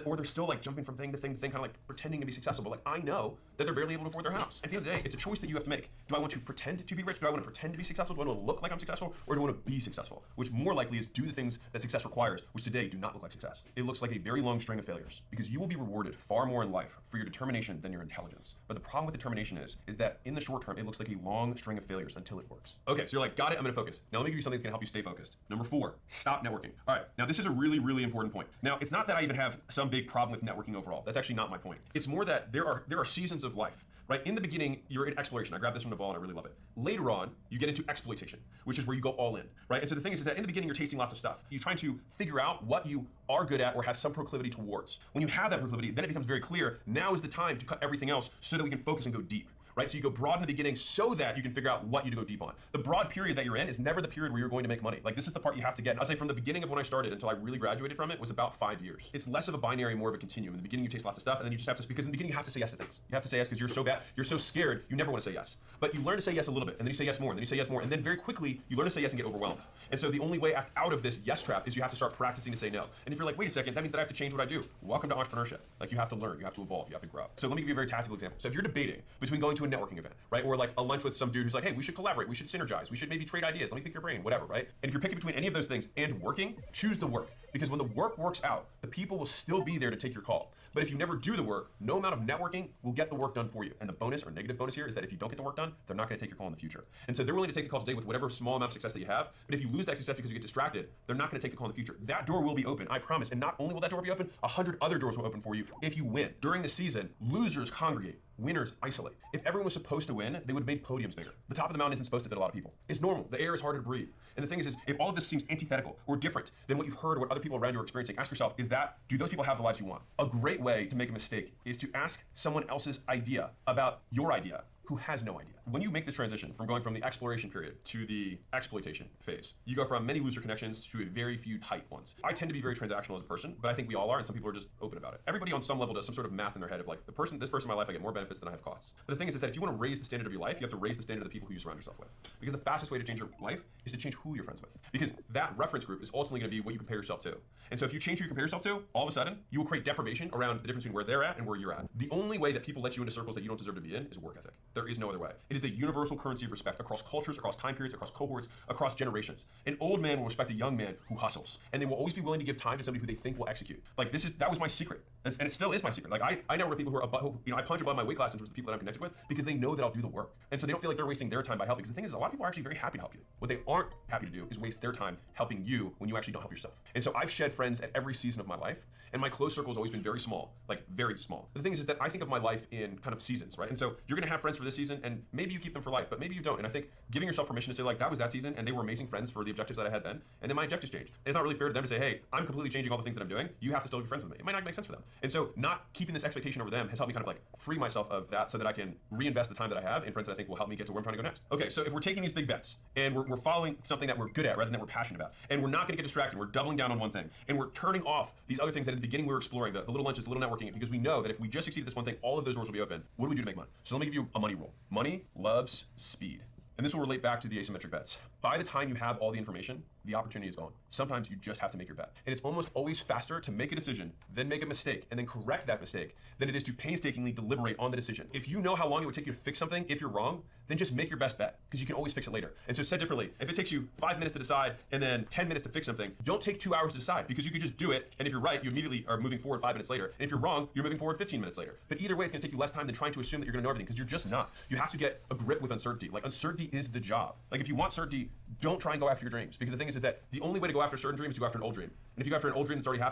or they're still like jumping from thing to thing to thing, kind of like pretending to be successful. But like I know that they're barely able to afford their house. At the end of the day, it's a choice that you have to make. Do I want to pretend to be rich? Do I want to pretend to be successful? Do I want to look like I'm successful? Or do I want to be successful? Which more likely is do the things that success requires, which today do not look like success. It looks like a very long string of failures because you will be rewarded far more in life for your determination than your intelligence. But the problem with determination is that in the short term, it looks like a long string of failures until it works. Okay, so you're like, got it, I'm gonna focus. Now let me give you something that's gonna help you stay focused. Number 4, stop networking. All right, now this is a really, really important point. Now, it's not that I even have some big problem with networking overall. That's actually not my point. It's more that there are seasons of life, right? In the beginning, you're in exploration. I grabbed this from Naval and I really love it. Later on, you get into exploitation, which is where you go all in, right? And so the thing is that in the beginning, you're tasting lots of stuff. You're trying to figure out what you are good at or have some proclivity towards. When you have that proclivity, then it becomes very clear, now is the time to cut everything else so that we can focus and go deep. Right? So you go broad in the beginning so that you can figure out what you to go deep on. The broad period that you're in is never the period where you're going to make money. Like this is the part you have to get. I'll say from the beginning of when I started until I really graduated from it was about 5 years. It's less of a binary, more of a continuum. In the beginning you taste lots of stuff and then you just have to, because in the beginning you have to say yes to things. You have to say yes because you're so bad, you're so scared, you never want to say yes. But you learn to say yes a little bit and then you say yes more and then you say yes more and then very quickly you learn to say yes and get overwhelmed. And so the only way out of this yes trap is you have to start practicing to say no. And if you're like, wait a second, that means that I have to change what I do. Welcome to entrepreneurship. Like you have to learn, you have to evolve, you have to grow. So let me give you a very tactical example. So if you're debating between going to a networking event, right? Or like a lunch with some dude who's like, hey, we should collaborate, we should synergize, we should maybe trade ideas, let me pick your brain, whatever, right? And if you're picking between any of those things and working, choose the work. Because when the work works out, the people will still be there to take your call. But if you never do the work, no amount of networking will get the work done for you. And the bonus or negative bonus here is that if you don't get the work done, they're not gonna take your call in the future. And so they're willing to take the call today with whatever small amount of success that you have, but if you lose that success because you get distracted, they're not gonna take the call in the future. That door will be open, I promise. And not only will that door be open, 100 other doors will open for you if you win. During the season, losers congregate. Winners isolate. If everyone was supposed to win, they would have made podiums bigger. The top of the mountain isn't supposed to fit a lot of people. It's normal. The air is harder to breathe. And the thing is if all of this seems antithetical or different than what you've heard or what other people around you are experiencing, ask yourself, do those people have the lives you want? A great way to make a mistake is to ask someone else's idea about your idea who has no idea. When you make the transition from going from the exploration period to the exploitation phase, you go from many loser connections to a very few tight ones. I tend to be very transactional as a person, but I think we all are, and some people are just open about it. Everybody on some level does some sort of math in their head of like, this person in my life, I get more benefits than I have costs. But the thing is that if you want to raise the standard of your life, you have to raise the standard of the people who you surround yourself with. Because the fastest way to change your life is to change who you're friends with. Because that reference group is ultimately going to be what you compare yourself to. And so if you change who you compare yourself to, all of a sudden, you will create deprivation around the difference between where they're at and where you're at. The only way that people let you into circles that you don't deserve to be in is work ethic. There is no other way. It is the universal currency of respect across cultures, across time periods, across cohorts, across generations. An old man will respect a young man who hustles, and they will always be willing to give time to somebody who they think will execute. Like that was my secret, and it still is my secret. Like I know where people who are I punch above my weight class in terms of the people that I'm connected with because they know that I'll do the work, and so they don't feel like they're wasting their time by helping. Because the thing is, a lot of people are actually very happy to help you. What they aren't happy to do is waste their time helping you when you actually don't help yourself. And so I've shed friends at every season of my life, and my close circle has always been very small, like very small. The thing is that I think of my life in kind of seasons, right? And so you're gonna have friends for this season, and maybe you keep them for life, but maybe you don't. And I think giving yourself permission to say like, that was that season, and they were amazing friends for the objectives that I had then, and then my objectives changed. It's not really fair to them to say, hey, I'm completely changing all the things that I'm doing. You have to still be friends with me. It might not make sense for them. And so not keeping this expectation over them has helped me kind of like free myself of that so that I can reinvest the time that I have in friends that I think will help me get to where I'm trying to go next. Okay, so if we're taking these big bets and we're following something that we're good at rather than that we're passionate about, and we're not gonna get distracted, we're doubling down on one thing, and we're turning off these other things that at the beginning we were exploring, the little lunches, the little networking, because we know that if we just succeed at this one thing, all of those doors will be open. What do we do to make money? So let me give you a money rule. Money loves speed. And this will relate back to the asymmetric bets. By the time you have all the information, the opportunity is gone. Sometimes you just have to make your bet. And it's almost always faster to make a decision, then make a mistake, and then correct that mistake than it is to painstakingly deliberate on the decision. If you know how long it would take you to fix something, if you're wrong, then just make your best bet, because you can always fix it later. And so said differently, if it takes you 5 minutes to decide and then 10 minutes to fix something, don't take 2 hours to decide, because you could just do it, and if you're right, you immediately are moving forward 5 minutes later. And if you're wrong, you're moving forward 15 minutes later. But either way, it's gonna take you less time than trying to assume that you're gonna know everything, because you're just not. You have to get a grip with uncertainty. Like, uncertainty is the job. Like, if you want certainty, don't try and go after your dreams, because the thing is that the only way to go after a certain dream is to go after an old dream. And if you go after an old dream that's already happened,